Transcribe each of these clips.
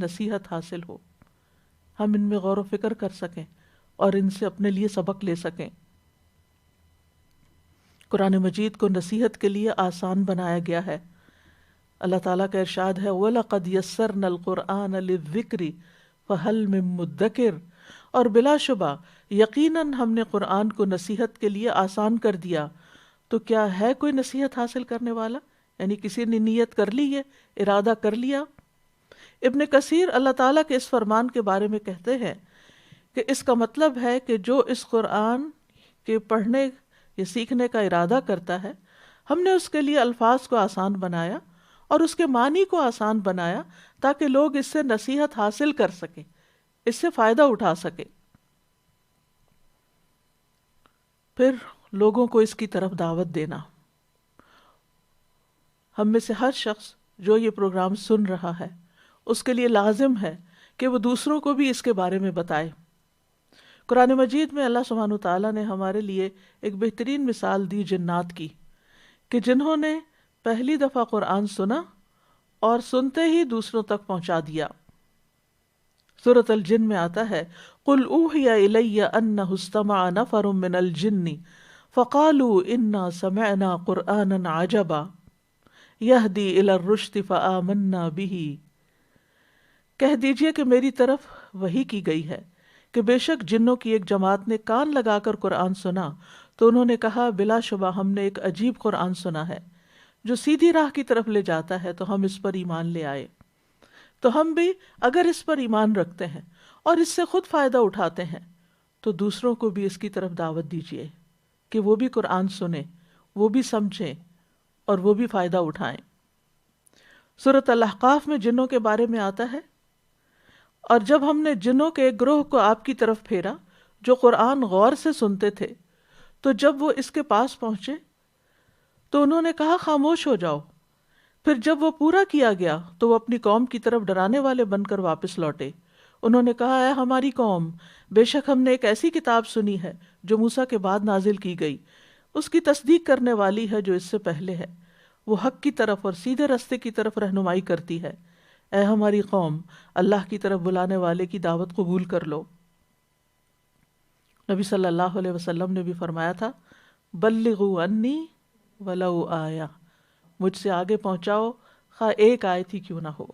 نصیحت حاصل ہو، ہم ان میں غور و فکر کر سکیں اور ان سے اپنے لیے سبق لے سکیں۔ قرآن مجید کو نصیحت کے لیے آسان بنایا گیا ہے۔ اللہ تعالیٰ کا ارشاد ہے وَلَقَدْ يَسَّرْنَا الْقُرْآنَ لِلذِّكْرِ فَهَلْ مِن مُدَّكِرٍ، اور بلا شبہ یقیناً ہم نے قرآن کو نصیحت کے لیے آسان کر دیا، تو کیا ہے کوئی نصیحت حاصل کرنے والا؟ یعنی کسی نے نیت کر لی ہے، ارادہ کر لیا۔ ابن کثیر اللہ تعالیٰ کے اس فرمان کے بارے میں کہتے ہیں کہ اس کا مطلب ہے کہ جو اس قرآن کے پڑھنے یا سیکھنے کا ارادہ کرتا ہے، ہم نے اس کے لیے الفاظ کو آسان بنایا اور اس کے معنی کو آسان بنایا تاکہ لوگ اس سے نصیحت حاصل کر سکیں، اس سے فائدہ اٹھا سکیں۔ پھر لوگوں کو اس کی طرف دعوت دینا۔ ہم میں سے ہر شخص جو یہ پروگرام سن رہا ہے اس کے لیے لازم ہے کہ وہ دوسروں کو بھی اس کے بارے میں بتائے۔ قرآن مجید میں اللہ سبحانہ وتعالیٰ نے ہمارے لیے ایک بہترین مثال دی جنات کی، کہ جنہوں نے پہلی دفعہ قرآن سنا اور سنتے ہی دوسروں تک پہنچا دیا۔ سورۃ الجن میں آتا ہے قُلْ أُوحِيَ إِلَيَّ أَنَّهُ اسْتَمَعَ نَفَرٌ مِّنَ الْجِنِّ فَقَالُوا إِنَّا سَمِعْنَا قُرْآنًا عَجَبًا يَهْدِي إِلَى الرُّشْدِ فَآمَنَّا بِهِ، کہہ دیجئے کہ میری طرف وحی کی گئی ہے کہ بے شک جنوں کی ایک جماعت نے کان لگا کر قرآن سنا تو انہوں نے کہا بلا شبہ ہم نے ایک عجیب قرآن سنا ہے جو سیدھی راہ کی طرف لے جاتا ہے، تو ہم اس پر ایمان لے آئے۔ تو ہم بھی اگر اس پر ایمان رکھتے ہیں اور اس سے خود فائدہ اٹھاتے ہیں تو دوسروں کو بھی اس کی طرف دعوت دیجیے کہ وہ بھی قرآن سنیں، وہ بھی سمجھیں اور وہ بھی فائدہ اٹھائیں۔ سورۃ الاحقاف میں جنوں کے بارے میں آتا ہے اور جب ہم نے جنوں کے ایک گروہ کو آپ کی طرف پھیرا جو قرآن غور سے سنتے تھے، تو جب وہ اس کے پاس پہنچے تو انہوں نے کہا خاموش ہو جاؤ۔ پھر جب وہ پورا کیا گیا تو وہ اپنی قوم کی طرف ڈرانے والے بن کر واپس لوٹے۔ انہوں نے کہا اے ہماری قوم، بے شک ہم نے ایک ایسی کتاب سنی ہے جو موسیٰ کے بعد نازل کی گئی، اس کی تصدیق کرنے والی ہے جو اس سے پہلے ہے، وہ حق کی طرف اور سیدھے راستے کی طرف رہنمائی کرتی ہے۔ اے ہماری قوم، اللہ کی طرف بلانے والے کی دعوت قبول کر لو۔ نبی صلی اللہ علیہ وسلم نے بھی فرمایا تھا بلغوا انی ولو آیا، مجھ سے آگے پہنچاؤ خواہ ایک آیت ہی کیوں نہ ہو۔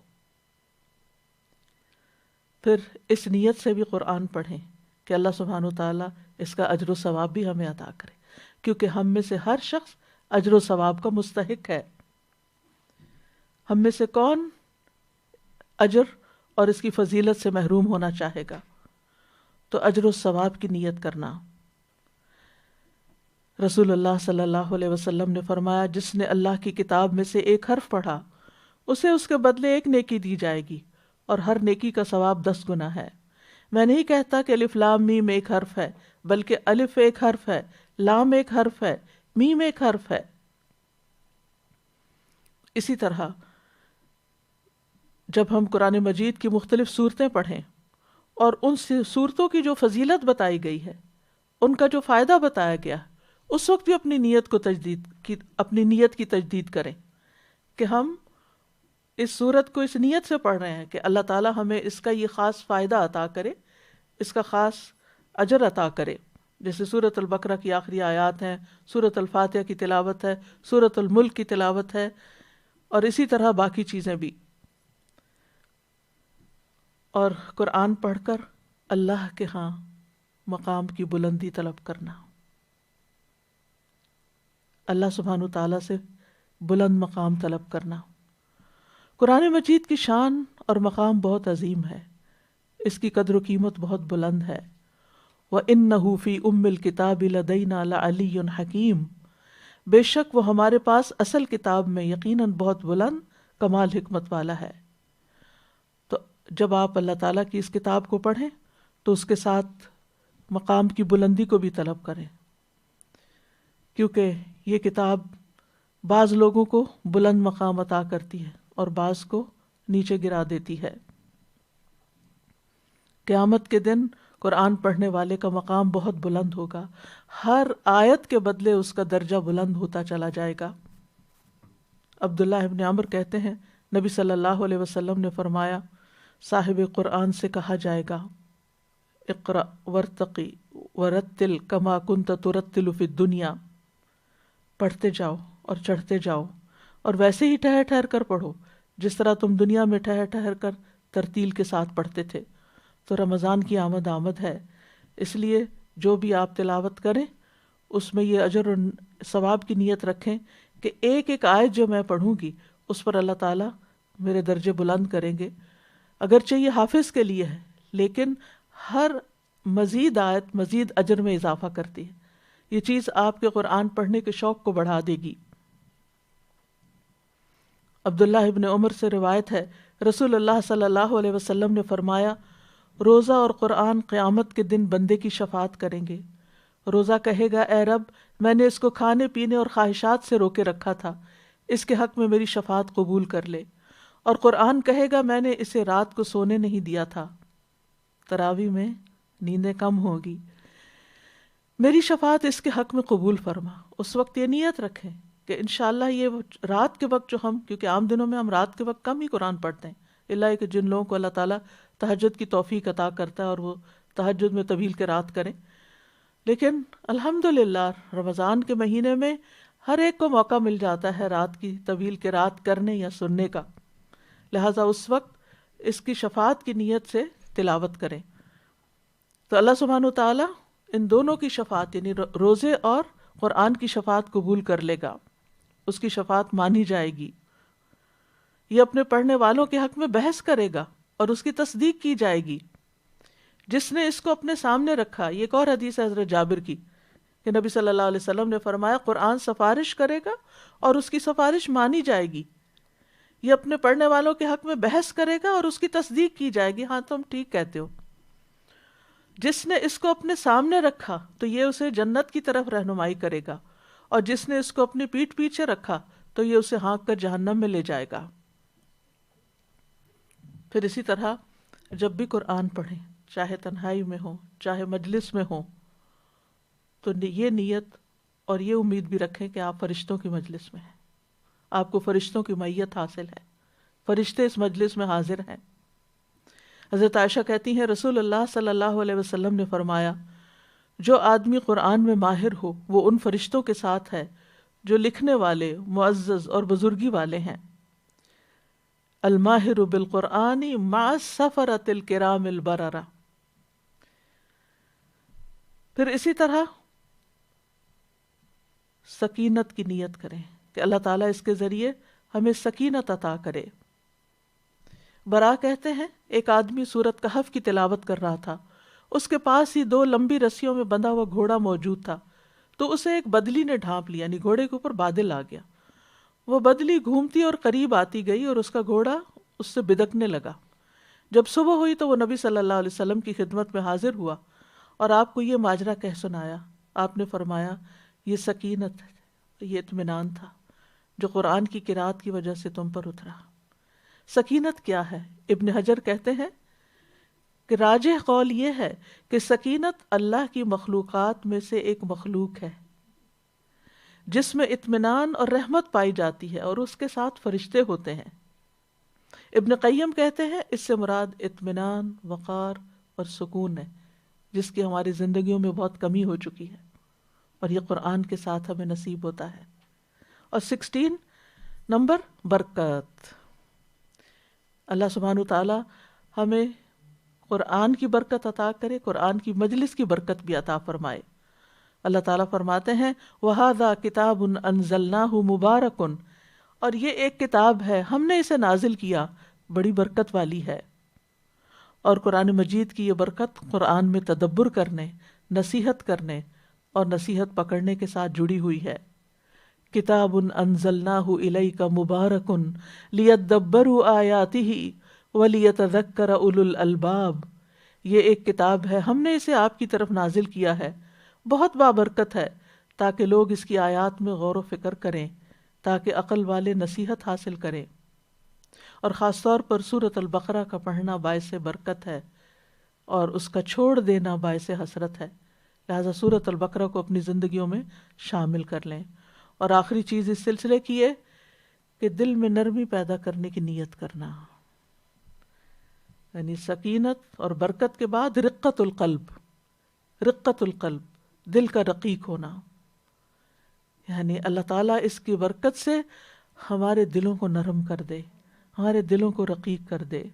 پھر اس نیت سے بھی قرآن پڑھیں کہ اللہ سبحانہ وتعالیٰ اس کا اجر و ثواب بھی ہمیں عطا کرے، کیونکہ ہم میں سے ہر شخص اجر و ثواب کا مستحق ہے۔ ہم میں سے کون اجر اور اس کی فضیلت سے محروم ہونا چاہے گا؟ تو اجر و ثواب کی نیت کرنا۔ رسول اللہ صلی اللہ علیہ وسلم نے فرمایا جس نے اللہ کی کتاب میں سے ایک حرف پڑھا اسے اس کے بدلے ایک نیکی دی جائے گی اور ہر نیکی کا ثواب 10 گنا ہے۔ میں نہیں کہتا کہ الف لام میم ایک حرف ہے، بلکہ الف ایک حرف ہے، لام ایک حرف ہے، میم ایک حرف ہے۔ اسی طرح جب ہم قرآن مجید کی مختلف صورتیں پڑھیں اور ان صورتوں کی جو فضیلت بتائی گئی ہے، ان کا جو فائدہ بتایا گیا، اس وقت بھی اپنی نیت کی تجدید کریں کہ ہم اس صورت کو اس نیت سے پڑھ رہے ہیں کہ اللہ تعالی ہمیں اس کا یہ خاص فائدہ عطا کرے، اس کا خاص اجر عطا کرے۔ جیسے سورۃ البقرہ کی آخری آیات ہیں، سورۃ الفاتحہ کی تلاوت ہے، سورۃ الملک کی تلاوت ہے، اور اسی طرح باقی چیزیں بھی۔ اور قرآن پڑھ کر اللہ کے ہاں مقام کی بلندی طلب کرنا، اللہ سبحانہ تعالیٰ سے بلند مقام طلب کرنا۔ قرآن مجید کی شان اور مقام بہت عظیم ہے، اس کی قدر و قیمت بہت بلند ہے۔ وَإِنَّهُ فِي أُمِّ الْكِتَابِ لَدَيْنَا لَعَلِيٌّ حَكِيمٌ، بے شک وہ ہمارے پاس اصل کتاب میں یقیناً بہت بلند کمال حکمت والا ہے۔ تو جب آپ اللہ تعالیٰ کی اس کتاب کو پڑھیں تو اس کے ساتھ مقام کی بلندی کو بھی طلب کریں، کیونکہ یہ کتاب بعض لوگوں کو بلند مقام عطا کرتی ہے اور بعض کو نیچے گرا دیتی ہے۔ قیامت کے دن قرآن پڑھنے والے کا مقام بہت بلند ہوگا، ہر آیت کے بدلے اس کا درجہ بلند ہوتا چلا جائے گا۔ عبداللہ ابن عمر کہتے ہیں نبی صلی اللہ علیہ وسلم نے فرمایا صاحب قرآن سے کہا جائے گا اقرأ ورتقی ورتل کما کنت ترتل فی الدنیا، پڑھتے جاؤ اور چڑھتے جاؤ اور ویسے ہی ٹھہر ٹھہر کر پڑھو جس طرح تم دنیا میں ٹھہر ٹھہر کر ترتیل کے ساتھ پڑھتے تھے۔ تو رمضان کی آمد ہے، اس لیے جو بھی آپ تلاوت کریں اس میں یہ اجر اور ثواب کی نیت رکھیں کہ ایک ایک آیت جو میں پڑھوں گی اس پر اللہ تعالیٰ میرے درجے بلند کریں گے۔ اگرچہ یہ حافظ کے لیے ہے لیکن ہر مزید آیت مزید اجر میں اضافہ کرتی ہے، یہ چیز آپ کے قرآن پڑھنے کے شوق کو بڑھا دے گی۔ عبداللہ ابن عمر سے روایت ہے، رسول اللہ صلی اللہ علیہ وسلم نے فرمایا، روزہ اور قرآن قیامت کے دن بندے کی شفاعت کریں گے۔ روزہ کہے گا، اے رب، میں نے اس کو کھانے پینے اور خواہشات سے روکے رکھا تھا، اس کے حق میں میری شفاعت قبول کر لے۔ اور قرآن کہے گا، میں نے اسے رات کو سونے نہیں دیا تھا، تراویح میں نیندیں کم ہوگی، میری شفاعت اس کے حق میں قبول فرما۔ اس وقت یہ نیت رکھیں کہ انشاءاللہ یہ رات کے وقت جو ہم، کیونکہ عام دنوں میں ہم رات کے وقت کم ہی قرآن پڑھتے ہیں، اللہ کہ جن لوگوں کو اللہ تعالیٰ تہجد کی توفیق عطا کرتا ہے اور وہ تہجد میں طویل قرات کریں، لیکن الحمدللہ رمضان کے مہینے میں ہر ایک کو موقع مل جاتا ہے رات کی طویل قرات کرنے یا سننے کا، لہٰذا اس وقت اس کی شفاعت کی نیت سے تلاوت کریں۔ تو اللہ سبحانہ وتعالیٰ ان دونوں کی شفاعت یعنی روزے اور قرآن کی شفاعت قبول کر لے گا، اس کی شفاعت مانی جائے گی۔ یہ اپنے پڑھنے والوں کے حق میں بحث کرے گا اور اس کی تصدیق کی جائے گی۔ جس نے اس کو اپنے سامنے رکھا، یہ ایک اور حدیث ہے حضرت جابر کی کہ نبی صلی اللہ علیہ وسلم نے فرمایا، قرآن سفارش کرے گا اور اس کی سفارش مانی جائے گی۔ یہ اپنے پڑھنے والوں کے حق میں بحث کرے گا اور اس کی تصدیق کی جائے گی، ہاں تم ٹھیک کہتے ہو۔ جس نے اس کو اپنے سامنے رکھا تو یہ اسے جنت کی طرف رہنمائی کرے گا، اور جس نے اس کو اپنی پیٹھ پیچھے رکھا تو یہ اسے ہانک کر جہنم میں لے جائے گا۔ پھر اسی طرح جب بھی قرآن پڑھیں، چاہے تنہائی میں ہو چاہے مجلس میں ہو، تو یہ نیت اور یہ امید بھی رکھیں کہ آپ فرشتوں کی مجلس میں ہیں، آپ کو فرشتوں کی معیت حاصل ہے، فرشتے اس مجلس میں حاضر ہیں۔ حضرت عائشہ کہتی ہیں، رسول اللہ صلی اللہ علیہ وسلم نے فرمایا، جو آدمی قرآن میں ماہر ہو وہ ان فرشتوں کے ساتھ ہے جو لکھنے والے، معزز اور بزرگی والے ہیں۔ الماہر بالقرآن مع السفرۃ الکرام البررہ۔ پھر اسی طرح سکینت کی نیت کریں کہ اللہ تعالیٰ اس کے ذریعے ہمیں سکینت عطا کرے۔ برا کہتے ہیں، ایک آدمی سورۃ کہف کی تلاوت کر رہا تھا، اس کے پاس ہی 2 لمبی رسیوں میں بندھا ہوا گھوڑا موجود تھا، تو اسے ایک بدلی نے ڈھانپ لیا، یعنی گھوڑے کے اوپر بادل آ گیا۔ وہ بدلی گھومتی اور قریب آتی گئی اور اس کا گھوڑا اس سے بدکنے لگا۔ جب صبح ہوئی تو وہ نبی صلی اللہ علیہ وسلم کی خدمت میں حاضر ہوا اور آپ کو یہ ماجرا کہہ سنایا۔ آپ نے فرمایا، یہ سکینت، یہ اطمینان تھا جو قرآن کی قرات کی وجہ سے تم پر اترا۔ سکینت کیا ہے؟ ابن حجر کہتے ہیں کہ راجح قول یہ ہے کہ سکینت اللہ کی مخلوقات میں سے ایک مخلوق ہے جس میں اطمینان اور رحمت پائی جاتی ہے، اور اس کے ساتھ فرشتے ہوتے ہیں۔ ابن قیم کہتے ہیں اس سے مراد اطمینان، وقار اور سکون ہے، جس کی ہماری زندگیوں میں بہت کمی ہو چکی ہے، اور یہ قرآن کے ساتھ ہمیں نصیب ہوتا ہے۔ اور 16 نمبر، برکت۔ اللہ سبحانہ تعالی ہمیں قرآن کی برکت عطا کرے، قرآن کی مجلس کی برکت بھی عطا فرمائے۔ اللہ تعالیٰ فرماتے ہیں، وَهَذَا كِتَابٌ أَنزَلْنَاهُ مُبَارَكٌ، اور یہ ایک کتاب ہے، ہم نے اسے نازل کیا، بڑی برکت والی ہے۔ اور قرآن مجید کی یہ برکت قرآن میں تدبر کرنے، نصیحت کرنے اور نصیحت پکڑنے کے ساتھ جڑی ہوئی ہے۔ کتاب انزلناہ الیک مبارک لیدبروا آیاتہ ولیتذکر اولو الالباب، یہ ایک کتاب ہے، ہم نے اسے آپ کی طرف نازل کیا ہے، بہت بابرکت ہے، تاکہ لوگ اس کی آیات میں غور و فکر کریں، تاکہ عقل والے نصیحت حاصل کریں۔ اور خاص طور پر سورۃ البقرہ کا پڑھنا باعث برکت ہے اور اس کا چھوڑ دینا باعث حسرت ہے، لہذا سورۃ البقرہ کو اپنی زندگیوں میں شامل کر لیں۔ اور آخری چیز اس سلسلے کی ہے کہ دل میں نرمی پیدا کرنے کی نیت کرنا، یعنی سکینت اور برکت کے بعد رقت القلب، رقت القلب، دل کا رقیق ہونا، یعنی اللہ تعالیٰ اس کی برکت سے ہمارے دلوں کو نرم کر دے، ہمارے دلوں کو رقیق کر دے۔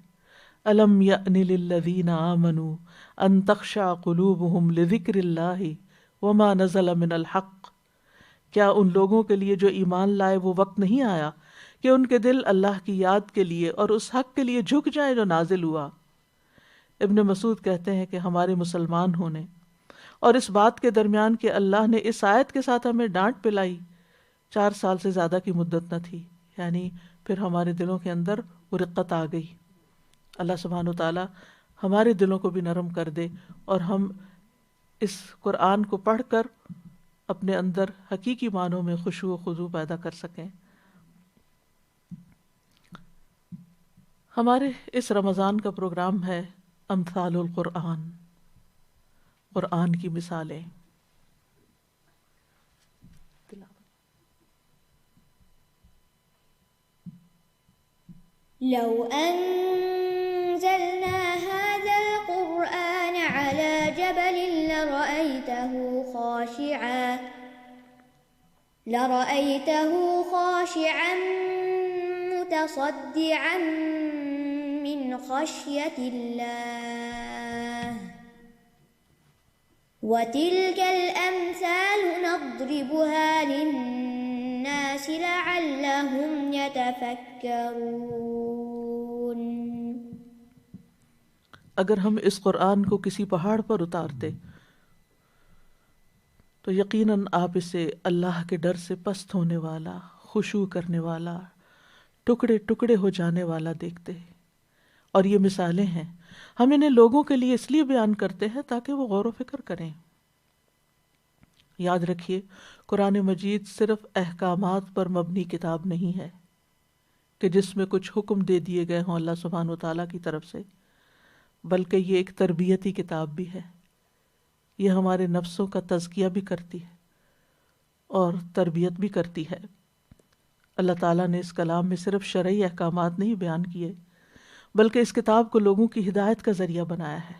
الم یأن للذین آمنوا ان تخشع قلوبہم لذکر اللہ وما نزل من الحق، کیا ان لوگوں کے لیے جو ایمان لائے وہ وقت نہیں آیا کہ ان کے دل اللہ کی یاد کے لیے اور اس حق کے لیے جھک جائیں جو نازل ہوا۔ ابن مسعود کہتے ہیں کہ ہمارے مسلمان ہونے اور اس بات کے درمیان کہ اللہ نے اس آیت کے ساتھ ہمیں ڈانٹ پلائی 4 سال سے زیادہ کی مدت نہ تھی، یعنی پھر ہمارے دلوں کے اندر وہ رقت آ گئی۔ اللہ سبحانہ و تعالی ہمارے دلوں کو بھی نرم کر دے اور ہم اس قرآن کو پڑھ کر اپنے اندر حقیقی معنوں میں خشوع و خضوع پیدا کر سکیں۔ ہمارے اس رمضان کا پروگرام ہے امثال القرآن، قرآن کی مثالیں۔ لو أنزلنا هذا القرآن على جبل لرأيته خاشعا متصدعا من خشية الله وتلك الأمثال نضربها للناس لعلهم يتفكرون۔ اگر ہم اس قرآن کو کسی پہاڑ پر اتارتے تو یقیناً آپ اسے اللہ کے ڈر سے پست ہونے والا، خشوع کرنے والا، ٹکڑے ٹکڑے ہو جانے والا دیکھتے۔ اور یہ مثالیں ہیں، ہم انہیں لوگوں کے لیے اس لیے بیان کرتے ہیں تاکہ وہ غور و فکر کریں۔ یاد رکھیے، قرآن مجید صرف احکامات پر مبنی کتاب نہیں ہے کہ جس میں کچھ حکم دے دیے گئے ہوں اللہ سبحانہ و تعالیٰ کی طرف سے، بلکہ یہ ایک تربیتی کتاب بھی ہے۔ یہ ہمارے نفسوں کا تزکیہ بھی کرتی ہے اور تربیت بھی کرتی ہے۔ اللہ تعالیٰ نے اس کلام میں صرف شرعی احکامات نہیں بیان کیے، بلکہ اس کتاب کو لوگوں کی ہدایت کا ذریعہ بنایا ہے۔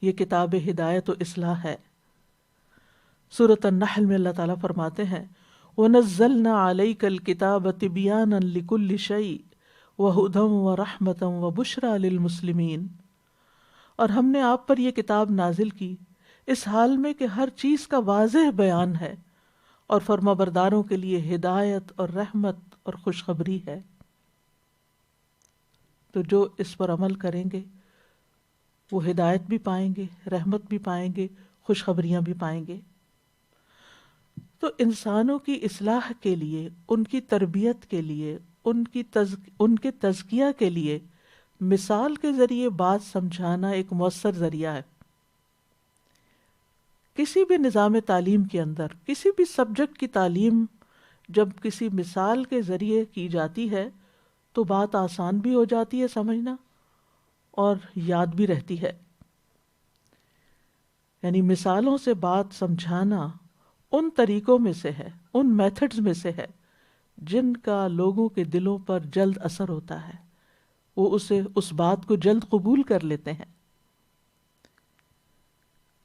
یہ کتاب ہدایت و اصلاح ہے۔ سورۃ النحل میں اللہ تعالیٰ فرماتے ہیں وَنَزَّلْنَا عَلَيْكَ الْكِتَابَ تِبْيَانًا لِكُلِّ شَيْءٍ وَهُدًى وَرَحْمَةً وَبُشْرَى لِلْمُسْلِمِينَ، اور ہم نے آپ پر یہ کتاب نازل کی اس حال میں کہ ہر چیز کا واضح بیان ہے اور فرما برداروں کے لیے ہدایت اور رحمت اور خوشخبری ہے۔ تو جو اس پر عمل کریں گے وہ ہدایت بھی پائیں گے، رحمت بھی پائیں گے، خوشخبریاں بھی پائیں گے۔ تو انسانوں کی اصلاح کے لیے، ان کی تربیت کے لیے، ان کے تزکیہ کے لیے مثال کے ذریعے بات سمجھانا ایک مؤثر ذریعہ ہے۔ کسی بھی نظام تعلیم کے اندر کسی بھی سبجیکٹ کی تعلیم جب کسی مثال کے ذریعے کی جاتی ہے تو بات آسان بھی ہو جاتی ہے سمجھنا اور یاد بھی رہتی ہے۔ یعنی مثالوں سے بات سمجھانا ان طریقوں میں سے ہے، ان میتھڈز میں سے ہے جن کا لوگوں کے دلوں پر جلد اثر ہوتا ہے، وہ اس بات کو جلد قبول کر لیتے ہیں۔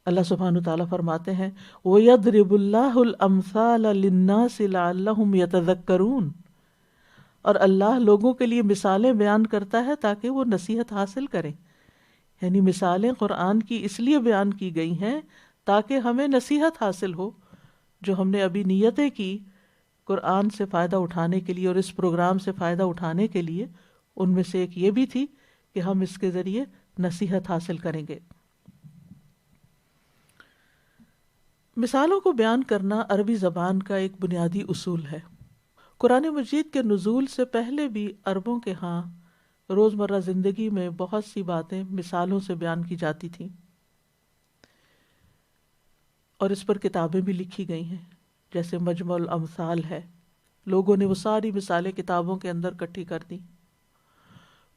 اللہ سبحانہ تعالیٰ فرماتے ہیں وَيَضْرِبُ اللَّهُ الْأَمْثَالَ لِلنَّاسِ لَعَلَّهُمْ يَتَذَكَّرُونَ، اور اللہ لوگوں کے لیے مثالیں بیان کرتا ہے تاکہ وہ نصیحت حاصل کریں۔ یعنی مثالیں قرآن کی اس لیے بیان کی گئی ہیں تاکہ ہمیں نصیحت حاصل ہو۔ جو ہم نے ابھی نیتیں کی قرآن سے فائدہ اٹھانے کے لیے اور اس پروگرام سے فائدہ اٹھانے کے لیے، ان میں سے ایک یہ بھی تھی کہ ہم اس کے ذریعے نصیحت حاصل کریں گے۔ مثالوں کو بیان کرنا عربی زبان کا ایک بنیادی اصول ہے۔ قرآن مجید کے نزول سے پہلے بھی عربوں کے ہاں روزمرہ زندگی میں بہت سی باتیں مثالوں سے بیان کی جاتی تھیں، اور اس پر کتابیں بھی لکھی گئی ہیں، جیسے مجمع الامثال ہے۔ لوگوں نے وہ ساری مثالیں کتابوں کے اندر اکٹھی کر دی۔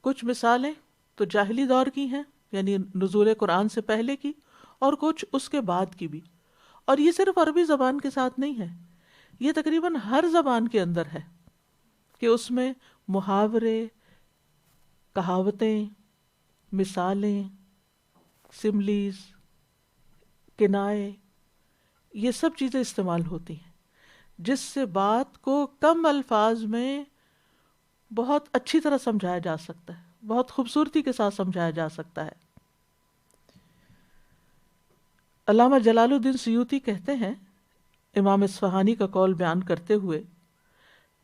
کچھ مثالیں تو جاہلی دور کی ہیں، یعنی نزول قرآن سے پہلے کی، اور کچھ اس کے بعد کی بھی۔ اور یہ صرف عربی زبان کے ساتھ نہیں ہے، یہ تقریباً ہر زبان کے اندر ہے کہ اس میں محاورے، کہاوتیں مثالیں، سملیز، کنائے، یہ سب چیزیں استعمال ہوتی ہیں جس سے بات کو کم الفاظ میں بہت اچھی طرح سمجھایا جا سکتا ہے، بہت خوبصورتی کے ساتھ سمجھایا جا سکتا ہے۔ علامہ جلال الدین سیوطی کہتے ہیں، امام اصفہانی کا قول بیان کرتے ہوئے،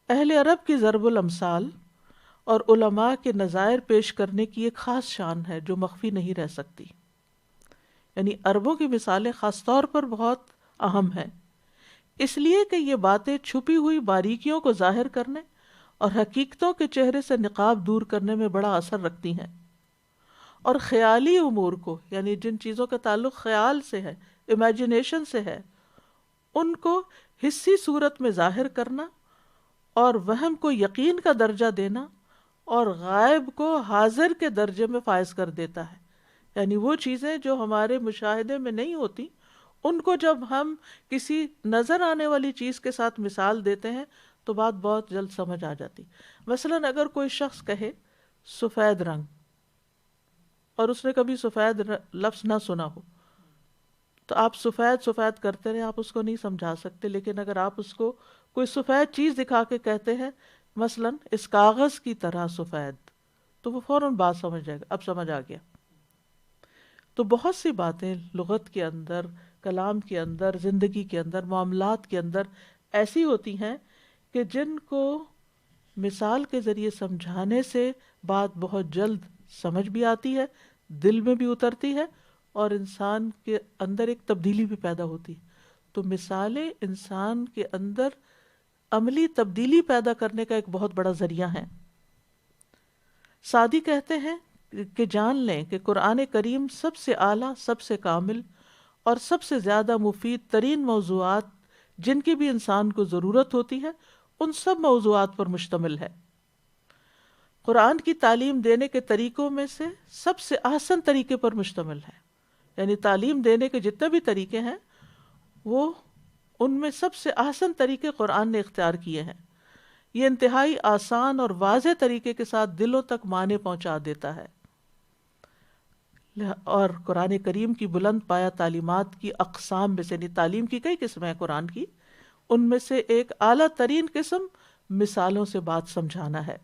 اہل عرب کی ضرب الامثال اور علماء کے نظائر پیش کرنے کی ایک خاص شان ہے جو مخفی نہیں رہ سکتی۔ یعنی عربوں کی مثالیں خاص طور پر بہت اہم ہیں، اس لیے کہ یہ باتیں چھپی ہوئی باریکیوں کو ظاہر کرنے اور حقیقتوں کے چہرے سے نقاب دور کرنے میں بڑا اثر رکھتی ہیں، اور خیالی امور کو، یعنی جن چیزوں کا تعلق خیال سے ہے، امیجنیشن سے ہے، ان کو حسی صورت میں ظاہر کرنا اور وہم کو یقین کا درجہ دینا اور غائب کو حاضر کے درجے میں فائز کر دیتا ہے۔ یعنی وہ چیزیں جو ہمارے مشاہدے میں نہیں ہوتی، ان کو جب ہم کسی نظر آنے والی چیز کے ساتھ مثال دیتے ہیں تو بات بہت جلد سمجھ آ جاتی۔ مثلاً اگر کوئی شخص کہے سفید رنگ، اور اس نے کبھی سفید لفظ نہ سنا ہو، تو آپ سفید سفید کرتے رہے، آپ اس کو نہیں سمجھا سکتے۔ لیکن اگر آپ اس کو کوئی سفید چیز دکھا کے کہتے ہیں، مثلاً اس کاغذ کی طرح سفید، تو وہ فوراً بات سمجھ جائے گا، اب سمجھ آ گیا۔ تو بہت سی باتیں لغت کے اندر، کلام کے اندر، زندگی کے اندر، معاملات کے اندر ایسی ہوتی ہیں کہ جن کو مثال کے ذریعے سمجھانے سے بات بہت جلد سمجھ بھی آتی ہے، دل میں بھی اترتی ہے، اور انسان کے اندر ایک تبدیلی بھی پیدا ہوتی ہے۔ تو مثالیں انسان کے اندر عملی تبدیلی پیدا کرنے کا ایک بہت بڑا ذریعہ ہیں۔ سعدی کہتے ہیں کہ جان لیں کہ قرآن کریم سب سے اعلیٰ، سب سے کامل اور سب سے زیادہ مفید ترین موضوعات جن کی بھی انسان کو ضرورت ہوتی ہے، ان سب موضوعات پر مشتمل ہے۔ قرآن کی تعلیم دینے کے طریقوں میں سے سب سے احسن طریقے پر مشتمل ہے۔ یعنی تعلیم دینے کے جتنے بھی طریقے ہیں، وہ ان میں سب سے احسن طریقے قرآن نے اختیار کیے ہیں۔ یہ انتہائی آسان اور واضح طریقے کے ساتھ دلوں تک معنی پہنچا دیتا ہے۔ اور قرآن کریم کی بلند پایہ تعلیمات کی اقسام میں سے، یعنی تعلیم کی کئی قسمیں ہیں قرآن کی، ان میں سے ایک اعلیٰ ترین قسم مثالوں سے بات سمجھانا ہے۔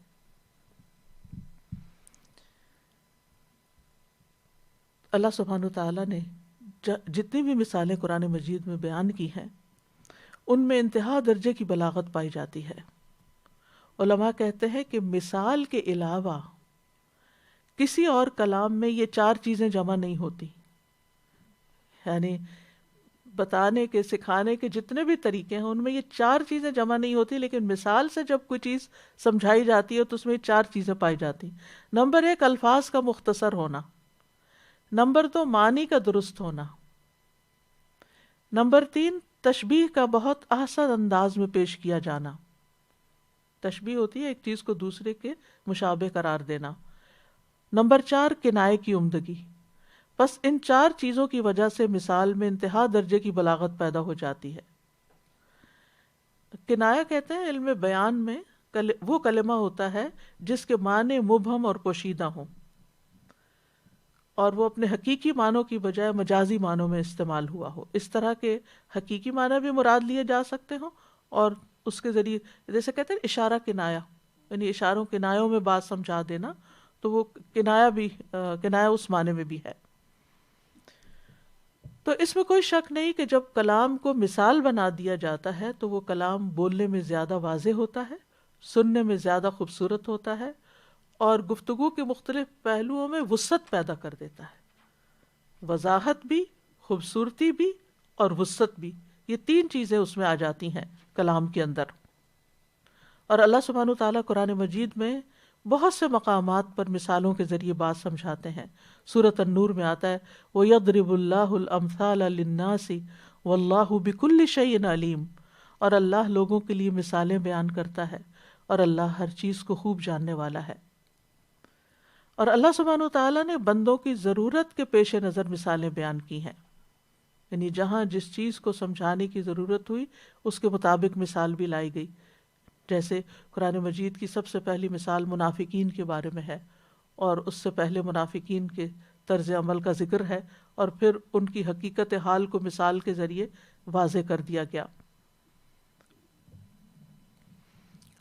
اللہ سبحانہ وتعالیٰ نے جتنی بھی مثالیں قرآن مجید میں بیان کی ہیں، ان میں انتہا درجے کی بلاغت پائی جاتی ہے۔ علماء کہتے ہیں کہ مثال کے علاوہ کسی اور کلام میں یہ چار چیزیں جمع نہیں ہوتی۔ یعنی بتانے کے، سکھانے کے جتنے بھی طریقے ہیں، ان میں یہ چار چیزیں جمع نہیں ہوتی، لیکن مثال سے جب کوئی چیز سمجھائی جاتی ہے تو اس میں یہ چار چیزیں پائی جاتی۔ نمبر 1، الفاظ کا مختصر ہونا۔ نمبر 2، معنی کا درست ہونا۔ نمبر 3، تشبیہ کا بہت احسن انداز میں پیش کیا جانا۔ تشبیہ ہوتی ہے ایک چیز کو دوسرے کے مشابہ قرار دینا۔ نمبر 4، کنائے کی عمدگی۔ بس ان چار چیزوں کی وجہ سے مثال میں انتہا درجے کی بلاغت پیدا ہو جاتی ہے۔ کنایہ کہتے ہیں علم بیان میں وہ کلمہ ہوتا ہے جس کے معنی مبہم اور پوشیدہ ہوں، اور وہ اپنے حقیقی معنوں کی بجائے مجازی معنوں میں استعمال ہوا ہو۔ اس طرح کے حقیقی معنی بھی مراد لیے جا سکتے ہوں، اور اس کے ذریعے، جیسے کہتے ہیں اشارہ کنایہ، یعنی اشاروں کنایوں میں بات سمجھا دینا، تو وہ کنایہ اس معنی میں بھی ہے۔ تو اس میں کوئی شک نہیں کہ جب کلام کو مثال بنا دیا جاتا ہے تو وہ کلام بولنے میں زیادہ واضح ہوتا ہے، سننے میں زیادہ خوبصورت ہوتا ہے، اور گفتگو کے مختلف پہلوؤں میں وسعت پیدا کر دیتا ہے۔ وضاحت بھی، خوبصورتی بھی اور وسعت بھی، یہ تین چیزیں اس میں آ جاتی ہیں کلام کے اندر۔ اور اللہ سبحانہ وتعالیٰ قرآن مجید میں بہت سے مقامات پر مثالوں کے ذریعے بات سمجھاتے ہیں۔ سورۃ النور میں آتا ہے وَيَضْرِبُ اللَّهُ الْأَمْثَالَ لِلنَّاسِ وَاللَّهُ بِكُلِّ شَيْءٍ عَلِيمٌ، اور اللہ لوگوں کے لیے مثالیں بیان کرتا ہے، اور اللہ ہر چیز کو خوب جاننے والا ہے۔ اور اللہ سبحانہ وتعالیٰ نے بندوں کی ضرورت کے پیش نظر مثالیں بیان کی ہیں، یعنی جہاں جس چیز کو سمجھانے کی ضرورت ہوئی اس کے مطابق مثال بھی لائی گئی۔ جیسے قرآن مجید کی سب سے پہلی مثال منافقین کے بارے میں ہے، اور اس سے پہلے منافقین کے طرز عمل کا ذکر ہے، اور پھر ان کی حقیقت حال کو مثال کے ذریعے واضح کر دیا گیا۔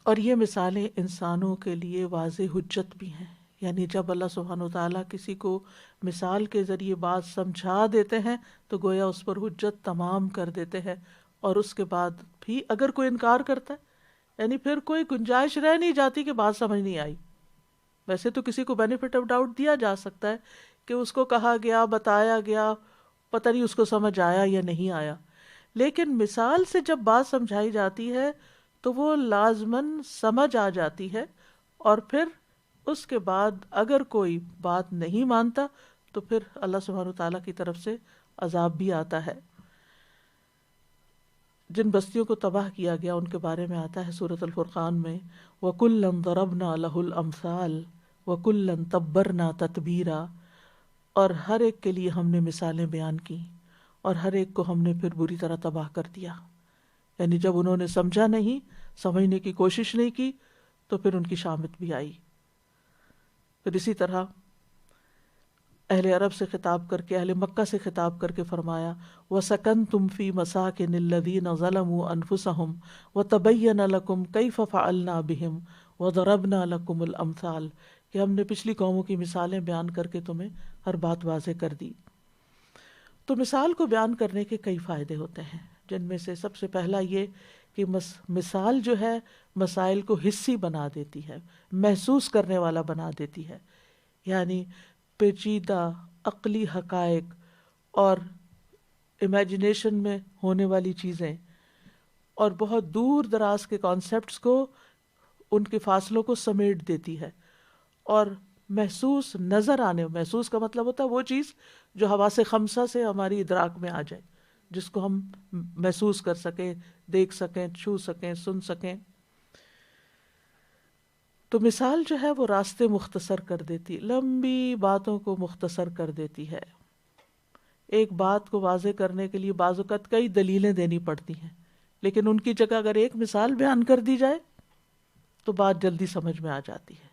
اور یہ مثالیں انسانوں کے لیے واضح حجت بھی ہیں، یعنی جب اللہ سبحانہ وتعالیٰ کسی کو مثال کے ذریعے بات سمجھا دیتے ہیں تو گویا اس پر حجت تمام کر دیتے ہیں، اور اس کے بعد بھی اگر کوئی انکار کرتا ہے یعنی پھر کوئی گنجائش رہ نہیں جاتی کہ بات سمجھ نہیں آئی۔ ویسے تو کسی کو بینیفٹ آف ڈاؤٹ دیا جا سکتا ہے کہ اس کو کہا گیا، بتایا گیا، پتہ نہیں اس کو سمجھ آیا یا نہیں آیا، لیکن مثال سے جب بات سمجھائی جاتی ہے تو وہ لازماً سمجھ آ جاتی ہے، اور پھر اس کے بعد اگر کوئی بات نہیں مانتا تو پھر اللہ سبحانہ وتعالیٰ کی طرف سے عذاب بھی آتا ہے۔ جن بستیوں کو تباہ کیا گیا ان کے بارے میں آتا ہے سورۃ الفرقان میں، وَكُلًّا ضَرَبْنَا لَهُ الْأَمْثَالَ وَكُلًّا تَبَّرْنَا تَتْبِيرًا، اور ہر ایک کے لیے ہم نے مثالیں بیان کی اور ہر ایک کو ہم نے پھر بری طرح تباہ کر دیا۔ یعنی جب انہوں نے سمجھا نہیں، سمجھنے کی کوشش نہیں کی تو پھر ان کی شامت بھی آئی۔ پھر اسی طرح اہل عرب سے خطاب کر کے، اہل مکہ سے خطاب کر کے فرمایا وَسَكَنْتُمْ فِي مَسَاكِنِ الَّذِينَ ظَلَمُوا أَنفُسَهُمْ وَتَبَيَّنَ لَكُمْ كَيْفَ فَعَلْنَا بِهِمْ وَضَرَبْنَا لَكُمُ الْأَمْثَالَ، کہ ہم نے پچھلی قوموں کی مثالیں بیان کر کے تمہیں ہر بات واضح کر دی۔ تو مثال کو بیان کرنے کے کئی فائدے ہوتے ہیں، جن میں سے سب سے پہلا یہ کہ مثال جو ہے مسائل کو حسی بنا دیتی ہے، محسوس کرنے والا بنا دیتی ہے، یعنی پیچیدہ عقلی حقائق اور امیجنیشن میں ہونے والی چیزیں اور بہت دور دراز کے کانسیپٹس کو، ان کے فاصلوں کو سمیٹ دیتی ہے، اور محسوس نظر آنے، محسوس کا مطلب ہوتا ہے وہ چیز جو حواس خمسہ سے ہماری ادراک میں آ جائے، جس کو ہم محسوس کر سکیں، دیکھ سکیں، چھو سکیں، سن سکیں۔ تو مثال جو ہے وہ راستے مختصر کر دیتی، لمبی باتوں کو مختصر کر دیتی ہے۔ ایک بات کو واضح کرنے کے لیے بعض اوقات کئی دلیلیں دینی پڑتی ہیں، لیکن ان کی جگہ اگر ایک مثال بیان کر دی جائے تو بات جلدی سمجھ میں آ جاتی ہے۔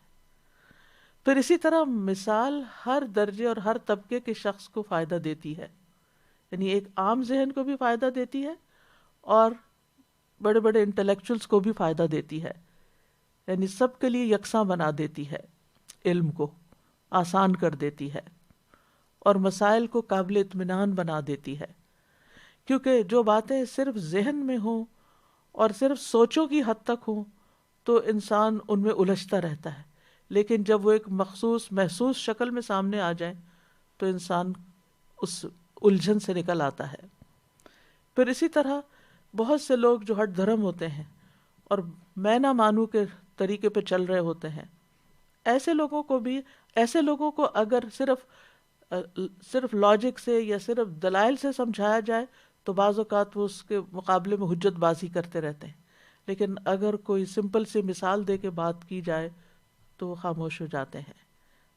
پھر اسی طرح مثال ہر درجے اور ہر طبقے کے شخص کو فائدہ دیتی ہے، یعنی ایک عام ذہن کو بھی فائدہ دیتی ہے اور بڑے بڑے انٹلیکچوئلس کو بھی فائدہ دیتی ہے، یعنی سب کے لیے یکساں بنا دیتی ہے، علم کو آسان کر دیتی ہے اور مسائل کو قابل اطمینان بنا دیتی ہے، کیونکہ جو باتیں صرف ذہن میں ہوں اور صرف سوچوں کی حد تک ہوں تو انسان ان میں الجھتا رہتا ہے، لیکن جب وہ ایک مخصوص محسوس شکل میں سامنے آ جائیں تو انسان اس الجھن سے نکل آتا ہے۔ پھر اسی طرح بہت سے لوگ جو ہٹ دھرم ہوتے ہیں اور میں نہ مانوں کے طریقے پہ چل رہے ہوتے ہیں، ایسے لوگوں کو اگر صرف لاجک سے یا صرف دلائل سے سمجھایا جائے تو بعض اوقات وہ اس کے مقابلے میں حجت بازی کرتے رہتے ہیں، لیکن اگر کوئی سمپل سی مثال دے کے بات کی جائے تو وہ خاموش ہو جاتے ہیں۔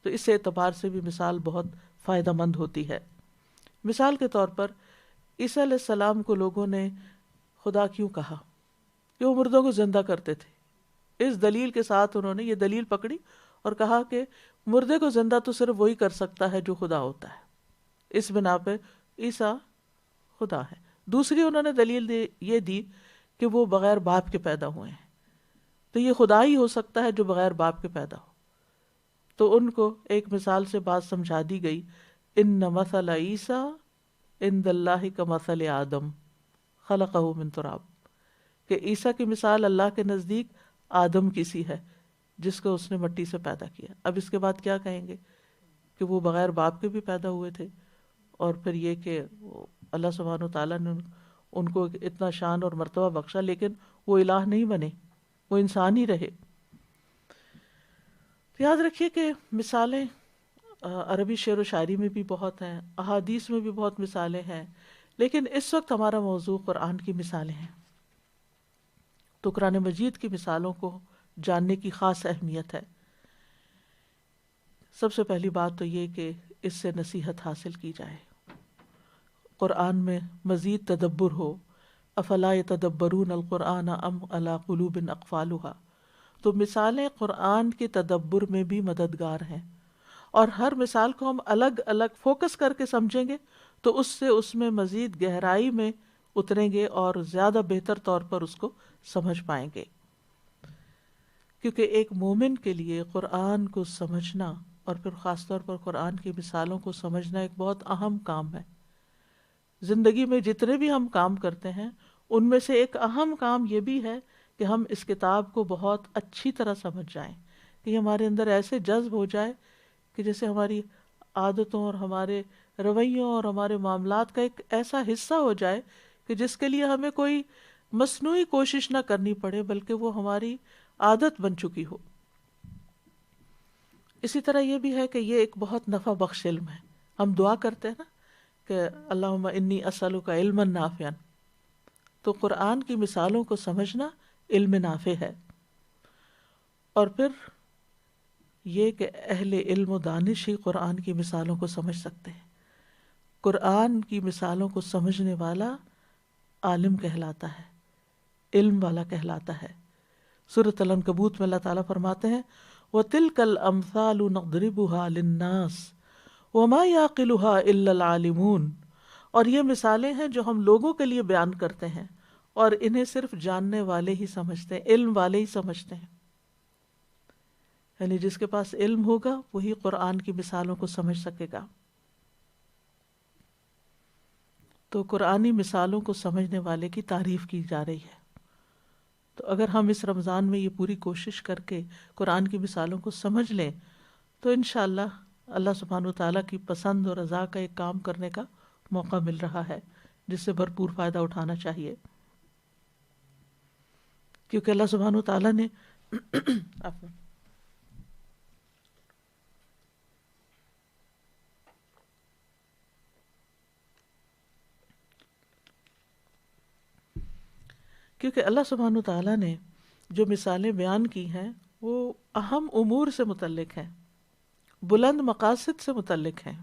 تو اس اعتبار سے بھی مثال بہت فائدہ مند ہوتی ہے۔ مثال کے طور پر عیسیٰ علیہ السلام کو لوگوں نے خدا کیوں کہا؟ کہ وہ مردوں کو زندہ کرتے تھے۔ اس دلیل کے ساتھ انہوں نے یہ دلیل پکڑی اور کہا کہ مردے کو زندہ تو صرف وہی کر سکتا ہے جو خدا ہوتا ہے، اس بنا پہ عیسیٰ خدا ہے۔ دوسری انہوں نے دلیل یہ دی کہ وہ بغیر باپ کے پیدا ہوئے ہیں، تو یہ خدا ہی ہو سکتا ہے جو بغیر باپ کے پیدا ہو۔ تو ان کو ایک مثال سے بات سمجھا دی گئی، ان مثل عیسیٰ عند اللہ کمثل آدم خلقہ من تراب، کہ عیسیٰ کی مثال اللہ کے نزدیک آدم کی سی ہے جس کو اس نے مٹی سے پیدا کیا۔ اب اس کے بعد کیا کہیں گے کہ وہ بغیر باپ کے بھی پیدا ہوئے تھے، اور پھر یہ کہ اللہ سبحانہ و تعالیٰ نے ان کو اتنا شان اور مرتبہ بخشا، لیکن وہ الہ نہیں بنے، وہ انسان ہی رہے۔ یاد رکھیے کہ مثالیں عربی شعر و شاعری میں بھی بہت ہیں، احادیث میں بھی بہت مثالیں ہیں، لیکن اس وقت ہمارا موضوع قرآن کی مثالیں ہیں، تو قرآن مجید کی مثالوں کو جاننے کی خاص اہمیت ہے۔ سب سے پہلی بات تو یہ کہ اس سے نصیحت حاصل کی جائے، قرآن میں مزید تدبر ہو۔ افلا یتدبرون القرآن ام علی قلوب اقفالها، تو مثالیں قرآن کے تدبر میں بھی مددگار ہیں، اور ہر مثال کو ہم الگ الگ فوکس کر کے سمجھیں گے تو اس میں مزید گہرائی میں اتریں گے اور زیادہ بہتر طور پر اس کو سمجھ پائیں گے. کیونکہ ایک مومن کے لیے قرآن کو سمجھنا اور پھر خاص طور پر قرآن کی مثالوں کو سمجھنا ایک بہت اہم کام ہے. زندگی میں جتنے بھی ہم کام کرتے ہیں ان میں سے ایک اہم کام یہ بھی ہے کہ ہم اس کتاب کو بہت اچھی طرح سمجھ جائیں، کہ ہمارے اندر ایسے جذب ہو جائے کہ جیسے ہماری عادتوں اور ہمارے رویوں اور ہمارے معاملات کا ایک ایسا حصہ ہو جائے کہ جس کے لیے ہمیں کوئی مصنوعی کوشش نہ کرنی پڑے بلکہ وہ ہماری عادت بن چکی ہو. اسی طرح یہ بھی ہے کہ یہ ایک بہت نفع بخش علم ہے. ہم دعا کرتے ہیں نا کہ اللہم انی اسألک علما نافعا، تو قرآن کی مثالوں کو سمجھنا علم نافع ہے. اور پھر یہ کہ اہل علم و دانش ہی قرآن کی مثالوں کو سمجھ سکتے ہیں. قرآن کی مثالوں کو سمجھنے والا عالم کہلاتا ہے، علم والا کہلاتا ہے. سورۃ العنکبوت میں اللہ تعالیٰ فرماتے ہیں وَتِلْكَ الْأَمْثَالُ نَضْرِبُهَا لِلنَّاسِ وَمَا يَعْقِلُهَا إِلَّا الْعَالِمُونَ، اور یہ مثالیں ہیں جو ہم لوگوں کے لیے بیان کرتے ہیں اور انہیں صرف جاننے والے ہی سمجھتے ہیں، علم والے ہی سمجھتے ہیں. یعنی جس کے پاس علم ہوگا وہی قرآن کی مثالوں کو سمجھ سکے گا. تو قرآنی مثالوں کو سمجھنے والے کی تعریف کی جا رہی ہے. تو اگر ہم اس رمضان میں یہ پوری کوشش کر کے قرآن کی مثالوں کو سمجھ لیں تو انشاءاللہ اللہ سبحانہ وتعالیٰ کی پسند اور رضا کا ایک کام کرنے کا موقع مل رہا ہے جس سے بھرپور فائدہ اٹھانا چاہیے. کیونکہ اللہ سبحانہ وتعالیٰ نے کیونکہ اللہ سبحانہ وتعالیٰ نے جو مثالیں بیان کی ہیں وہ اہم امور سے متعلق ہیں، بلند مقاصد سے متعلق ہیں،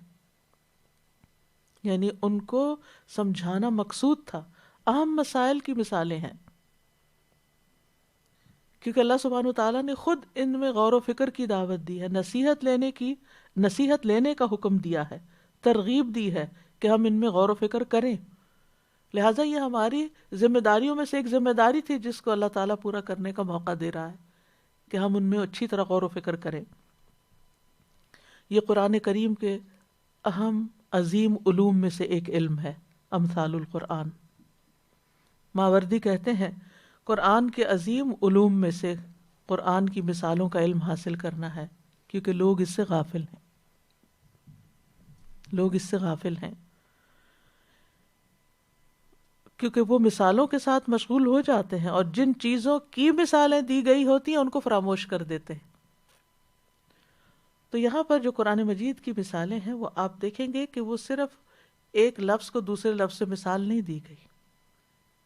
یعنی ان کو سمجھانا مقصود تھا، اہم مسائل کی مثالیں ہیں. کیونکہ اللہ سبحانہ وتعالیٰ نے خود ان میں غور و فکر کی دعوت دی ہے، نصیحت لینے کا حکم دیا ہے، ترغیب دی ہے کہ ہم ان میں غور و فکر کریں. لہٰذا یہ ہماری ذمہ داریوں میں سے ایک ذمہ داری تھی جس کو اللہ تعالیٰ پورا کرنے کا موقع دے رہا ہے کہ ہم ان میں اچھی طرح غور و فکر کریں. یہ قرآن کریم کے اہم عظیم علوم میں سے ایک علم ہے، امثال القرآن. ماوردی کہتے ہیں قرآن کے عظیم علوم میں سے قرآن کی مثالوں کا علم حاصل کرنا ہے، کیونکہ لوگ اس سے غافل ہیں. کیونکہ وہ مثالوں کے ساتھ مشغول ہو جاتے ہیں اور جن چیزوں کی مثالیں دی گئی ہوتی ہیں ان کو فراموش کر دیتے ہیں. تو یہاں پر جو قرآن مجید کی مثالیں ہیں وہ آپ دیکھیں گے کہ وہ صرف ایک لفظ کو دوسرے لفظ سے مثال نہیں دی گئی،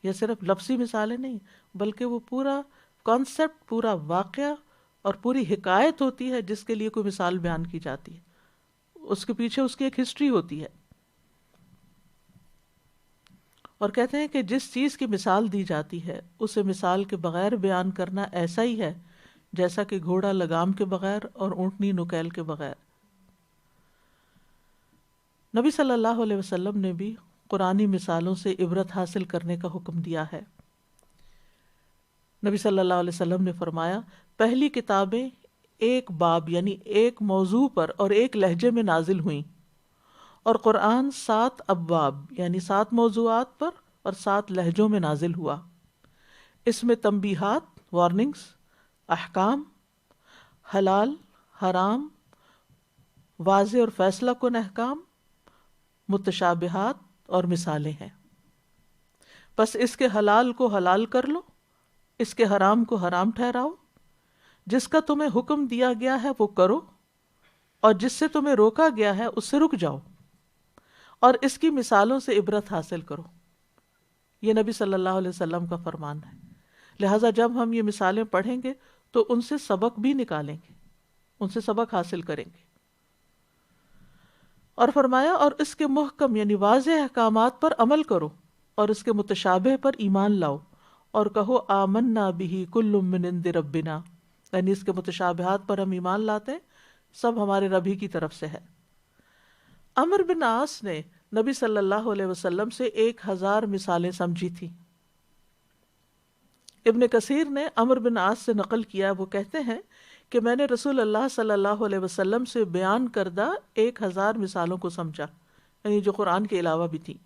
یا صرف لفظی مثالیں نہیں، بلکہ وہ پورا کانسیپٹ، پورا واقعہ اور پوری حکایت ہوتی ہے جس کے لیے کوئی مثال بیان کی جاتی ہے. اس کے پیچھے اس کی ایک ہسٹری ہوتی ہے. اور کہتے ہیں کہ جس چیز کی مثال دی جاتی ہے اسے مثال کے بغیر بیان کرنا ایسا ہی ہے جیسا کہ گھوڑا لگام کے بغیر اور اونٹنی نکیل کے بغیر. نبی صلی اللہ علیہ وسلم نے بھی قرآنی مثالوں سے عبرت حاصل کرنے کا حکم دیا ہے. نبی صلی اللہ علیہ وسلم نے فرمایا پہلی کتابیں ایک باب یعنی ایک موضوع پر اور ایک لہجے میں نازل ہوئیں، اور قرآن 7 ابواب یعنی 7 موضوعات پر اور 7 لہجوں میں نازل ہوا. اس میں تنبیہات، وارننگز، احکام، حلال، حرام، واضح اور فیصلہ کن احکام، متشابہات اور مثالیں ہیں. بس اس کے حلال کو حلال کر لو، اس کے حرام کو حرام ٹھہراؤ، جس کا تمہیں حکم دیا گیا ہے وہ کرو، اور جس سے تمہیں روکا گیا ہے اس سے رک جاؤ، اور اس کی مثالوں سے عبرت حاصل کرو. یہ نبی صلی اللہ علیہ وسلم کا فرمان ہے. لہٰذا جب ہم یہ مثالیں پڑھیں گے تو ان سے سبق بھی نکالیں گے، ان سے سبق حاصل کریں گے. اور فرمایا اور اس کے محکم یعنی واضح احکامات پر عمل کرو اور اس کے متشابہ پر ایمان لاؤ اور کہو آمنا بہ کل من عند ربنا، یعنی اس کے متشابہات پر ہم ایمان لاتے ہیں سب ہمارے رب ہی کی طرف سے ہے۔ عمرو بن عاص نے نبی صلی اللہ علیہ وسلم سے 1000 مثالیں سمجھی تھی۔ ابن کثیر نے عمرو بن عاص سے نقل کیا، وہ کہتے ہیں کہ میں نے رسول اللہ صلی اللہ علیہ وسلم سے بیان کردہ 1000 مثالوں کو سمجھا، یعنی جو قرآن کے علاوہ بھی تھی۔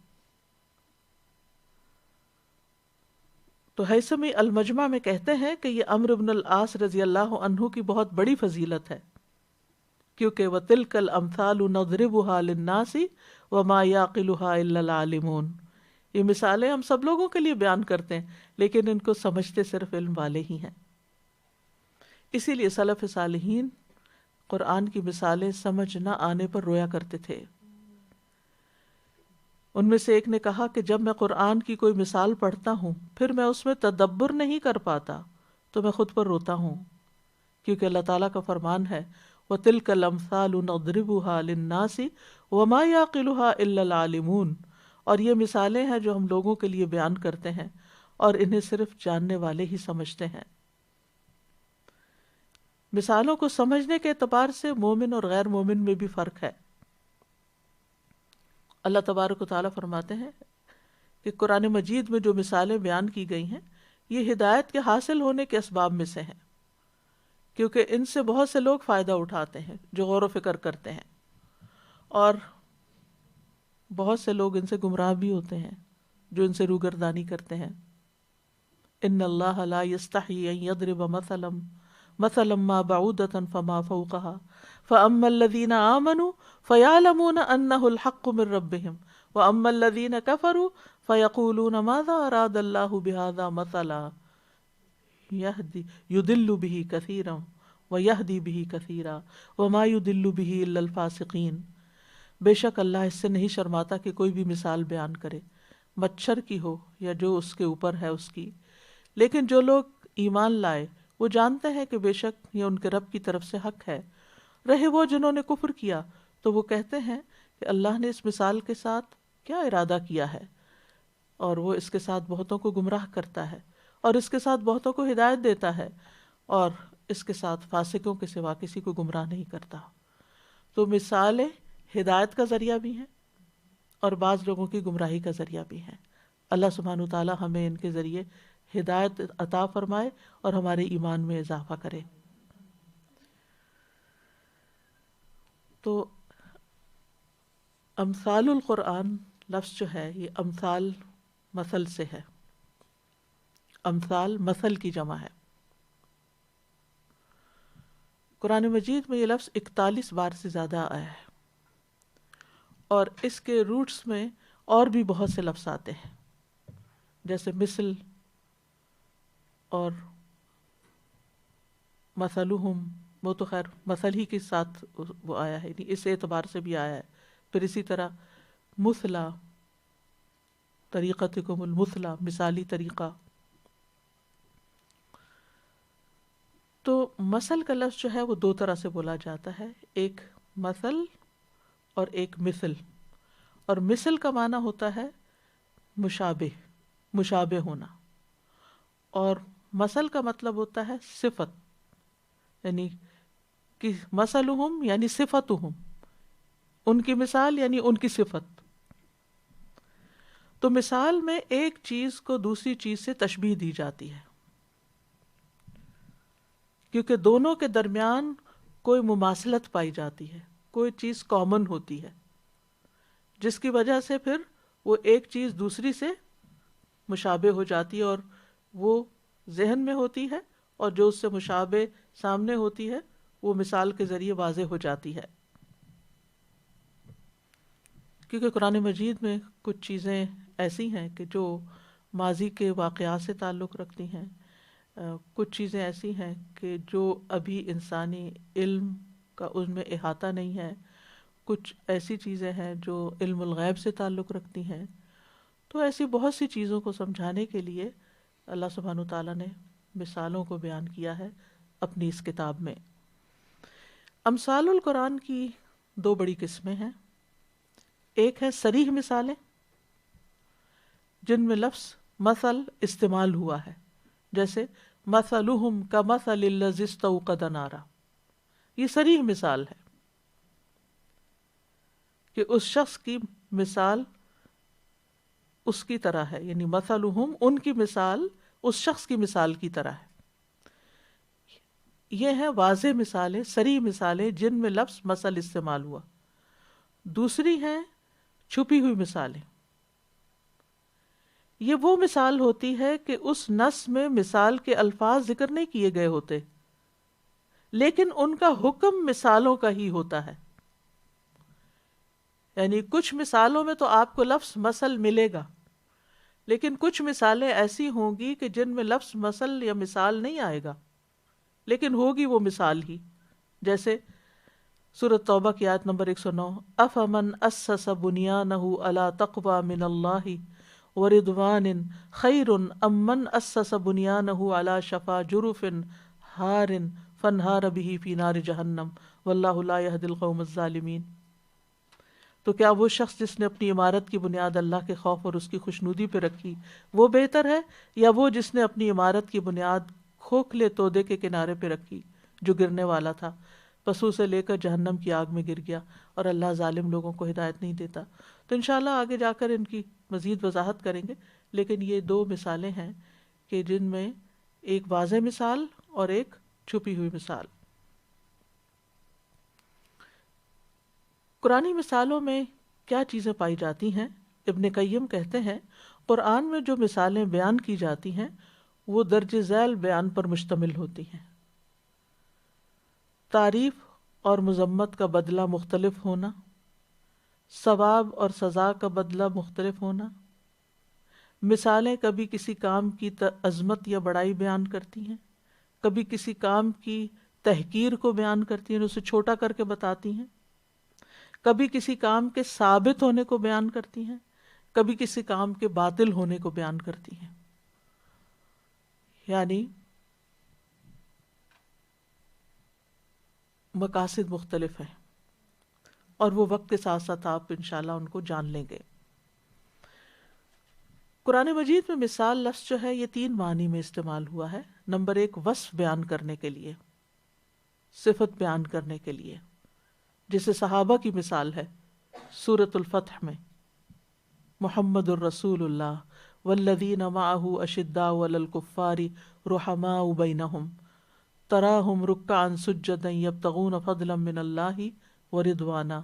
تو ہیثمی المجمع میں کہتے ہیں کہ یہ عمرو بن العاص رضی اللہ عنہ کی بہت بڑی فضیلت ہے، کیونکہ وَتِلْكَ الْأَمْثَالُ نَضْرِبُهَا لِلنَّاسِ وَمَا يَعْقِلُهَا إِلَّا الْعَالِمُونَ، یہ مثالیں ہم سب لوگوں کے لیے بیان کرتے ہیں، لیکن ان کو سمجھتے صرف علم والے ہی ہیں۔ اسی لیے سلف صالحین قرآن کی مثالیں سمجھ نہ آنے پر رویا کرتے تھے۔ ان میں سے ایک نے کہا کہ جب میں قرآن کی کوئی مثال پڑھتا ہوں پھر میں اس میں تدبر نہیں کر پاتا تو میں خود پر روتا ہوں، کیونکہ اللہ تعالیٰ کا فرمان ہے وَتِلْكَ الْأَمْثَالُ نَضْرِبُهَا لِلنَّاسِ وَمَا يَعْقِلُهَا إِلَّا الْعَالِمُونَ، اور یہ مثالیں ہیں جو ہم لوگوں کے لیے بیان کرتے ہیں اور انہیں صرف جاننے والے ہی سمجھتے ہیں۔ مثالوں کو سمجھنے کے اعتبار سے مومن اور غیر مومن میں بھی فرق ہے۔ اللہ تبارک و تعالیٰ فرماتے ہیں کہ قرآن مجید میں جو مثالیں بیان کی گئی ہیں یہ ہدایت کے حاصل ہونے کے اسباب میں سے ہیں، کیونکہ ان سے بہت سے لوگ فائدہ اٹھاتے ہیں جو غور و فکر کرتے ہیں، اور بہت سے لوگ ان سے گمراہ بھی ہوتے ہیں جو ان سے روگردانی کرتے ہیں۔ ان اللہ لا یستحی ان یضرب مثلا ما بعودۃ فما فوقها فاما الذین آمنوا فیعلمون انہ الحق من ربهم واما الذین کفروا فیقولون ماذا اراد اللہ بہذا مثلا یضل به کثیرا ویہدی به کثیرا وما یضل به الا الفاسقین۔ بے شک اللہ اس سے نہیں شرماتا کہ کوئی بھی مثال بیان کرے، مچھر کی ہو یا جو اس کے اوپر ہے اس کی، لیکن جو لوگ ایمان لائے وہ جانتے ہیں کہ بے شک یہ ان کے رب کی طرف سے حق ہے۔ رہے وہ جنہوں نے کفر کیا تو وہ کہتے ہیں کہ اللہ نے اس مثال کے ساتھ کیا ارادہ کیا ہے، اور وہ اس کے ساتھ بہتوں کو گمراہ کرتا ہے اور اس کے ساتھ بہتوں کو ہدایت دیتا ہے، اور اس کے ساتھ فاسقوں کے سوا کسی کو گمراہ نہیں کرتا۔ تو مثالیں ہدایت کا ذریعہ بھی ہیں اور بعض لوگوں کی گمراہی کا ذریعہ بھی ہیں۔ اللہ سبحانہ تعالی ہمیں ان کے ذریعے ہدایت عطا فرمائے اور ہمارے ایمان میں اضافہ کرے۔ تو امثال القرآن لفظ جو ہے یہ امثال مثل سے ہے، امثال مثل کی جمع ہے۔ قرآن مجید میں یہ لفظ 41 بار سے زیادہ آیا ہے، اور اس کے روٹس میں اور بھی بہت سے لفظ آتے ہیں، جیسے مثل اور مثلہم، وہ تو خیر مثل ہی کے ساتھ وہ آیا ہے، اس اعتبار سے بھی آیا ہے۔ پھر اسی طرح مثلا، طریقتکم المثلا، مثالی طریقہ۔ تو مثل کا لفظ جو ہے وہ دو طرح سے بولا جاتا ہے، ایک مثل اور ایک مثل۔ اور مثل کا معنی ہوتا ہے مشابہ، مشابہ ہونا، اور مثل کا مطلب ہوتا ہے صفت، یعنی کہ مثلہم یعنی صفتہم، ان کی مثال یعنی ان کی صفت۔ تو مثال میں ایک چیز کو دوسری چیز سے تشبیہ دی جاتی ہے، کیونکہ دونوں کے درمیان کوئی مماثلت پائی جاتی ہے، کوئی چیز کامن ہوتی ہے، جس کی وجہ سے پھر وہ ایک چیز دوسری سے مشابہ ہو جاتی ہے، اور وہ ذہن میں ہوتی ہے، اور جو اس سے مشابہ سامنے ہوتی ہے وہ مثال کے ذریعے واضح ہو جاتی ہے۔ کیونکہ قرآن مجید میں کچھ چیزیں ایسی ہیں کہ جو ماضی کے واقعات سے تعلق رکھتی ہیں، کچھ چیزیں ایسی ہیں کہ جو ابھی انسانی علم کا ان میں احاطہ نہیں ہے، کچھ ایسی چیزیں ہیں جو علم الغیب سے تعلق رکھتی ہیں۔ تو ایسی بہت سی چیزوں کو سمجھانے کے لیے اللہ سبحانہ وتعالیٰ نے مثالوں کو بیان کیا ہے اپنی اس کتاب میں۔ امثال القرآن کی دو بڑی قسمیں ہیں، ایک ہے صریح مثالیں جن میں لفظ مثل استعمال ہوا ہے، جیسے مثلہم کمثل الذی استوقد نارا، یہ صریح مثال ہے کہ اس شخص کی مثال اس کی طرح ہے، یعنی مثلہم، ان کی مثال اس شخص کی مثال کی طرح ہے۔ یہ ہیں واضح مثالیں، صریح مثالیں جن میں لفظ مثل استعمال ہوا۔ دوسری ہیں چھپی ہوئی مثالیں۔ یہ وہ مثال ہوتی ہے کہ اس نص میں مثال کے الفاظ ذکر نہیں کیے گئے ہوتے، لیکن ان کا حکم مثالوں کا ہی ہوتا ہے۔ یعنی کچھ مثالوں میں تو آپ کو لفظ مثل ملے گا، لیکن کچھ مثالیں ایسی ہوں گی کہ جن میں لفظ مثل یا مثال نہیں آئے گا، لیکن ہوگی وہ مثال ہی۔ جیسے سورۃ توبہ کی آیت نمبر 109، افمن اسس بنیانہ علی تقوی من اللہ ورضوان خیر ام من اسس بنیانہ علی شفا جرف ہار فانہار بہ فی نار جہنم واللہ لا یہدی القوم الظالمین۔ تو کیا وہ شخص جس نے اپنی عمارت کی بنیاد اللہ کے خوف اور اس کی خوشنودی پہ رکھی وہ بہتر ہے، یا وہ جس نے اپنی عمارت کی بنیاد کھوکھلے تودے کے کنارے پہ رکھی جو گرنے والا تھا، پس اسے لے کر جہنم کی آگ میں گر گیا، اور اللہ ظالم لوگوں کو ہدایت نہیں دیتا۔ تو انشاءاللہ آگے جا کر ان کی مزید وضاحت کریں گے، لیکن یہ دو مثالیں ہیں کہ جن میں ایک واضح مثال اور ایک چھپی ہوئی مثال۔ قرآنی مثالوں میں کیا چیزیں پائی جاتی ہیں؟ ابن قیم کہتے ہیں قرآن میں جو مثالیں بیان کی جاتی ہیں وہ درج ذیل بیان پر مشتمل ہوتی ہیں۔ تعریف اور مذمت کا بدلہ مختلف ہونا، ثواب اور سزا کا بدلہ مختلف ہونا، مثالیں کبھی کسی کام کی عظمت یا بڑائی بیان کرتی ہیں، کبھی کسی کام کی تحقیر کو بیان کرتی ہیں، اسے چھوٹا کر کے بتاتی ہیں، کبھی کسی کام کے ثابت ہونے کو بیان کرتی ہیں، کبھی کسی کام کے باطل ہونے کو بیان کرتی ہیں۔ یعنی مقاصد مختلف ہیں، اور وہ وقت کے ساتھ ساتھ آپ انشاءاللہ ان کو جان لیں گے۔ قرآن مجید میں مثال لفظ جو ہے یہ 3 معنی میں استعمال ہوا ہے۔ نمبر 1 وصف بیان کرنے کے لیے، صفت بیان کرنے کے لیے، جیسے صحابہ کی مثال ہے سورۃ الفتح میں، محمد الرسول اللہ والذین معہ اشداء علی الکفار رحماء بینہم تراہم رکعا سجدا یبتغون فضلا من اللہ ورضوانا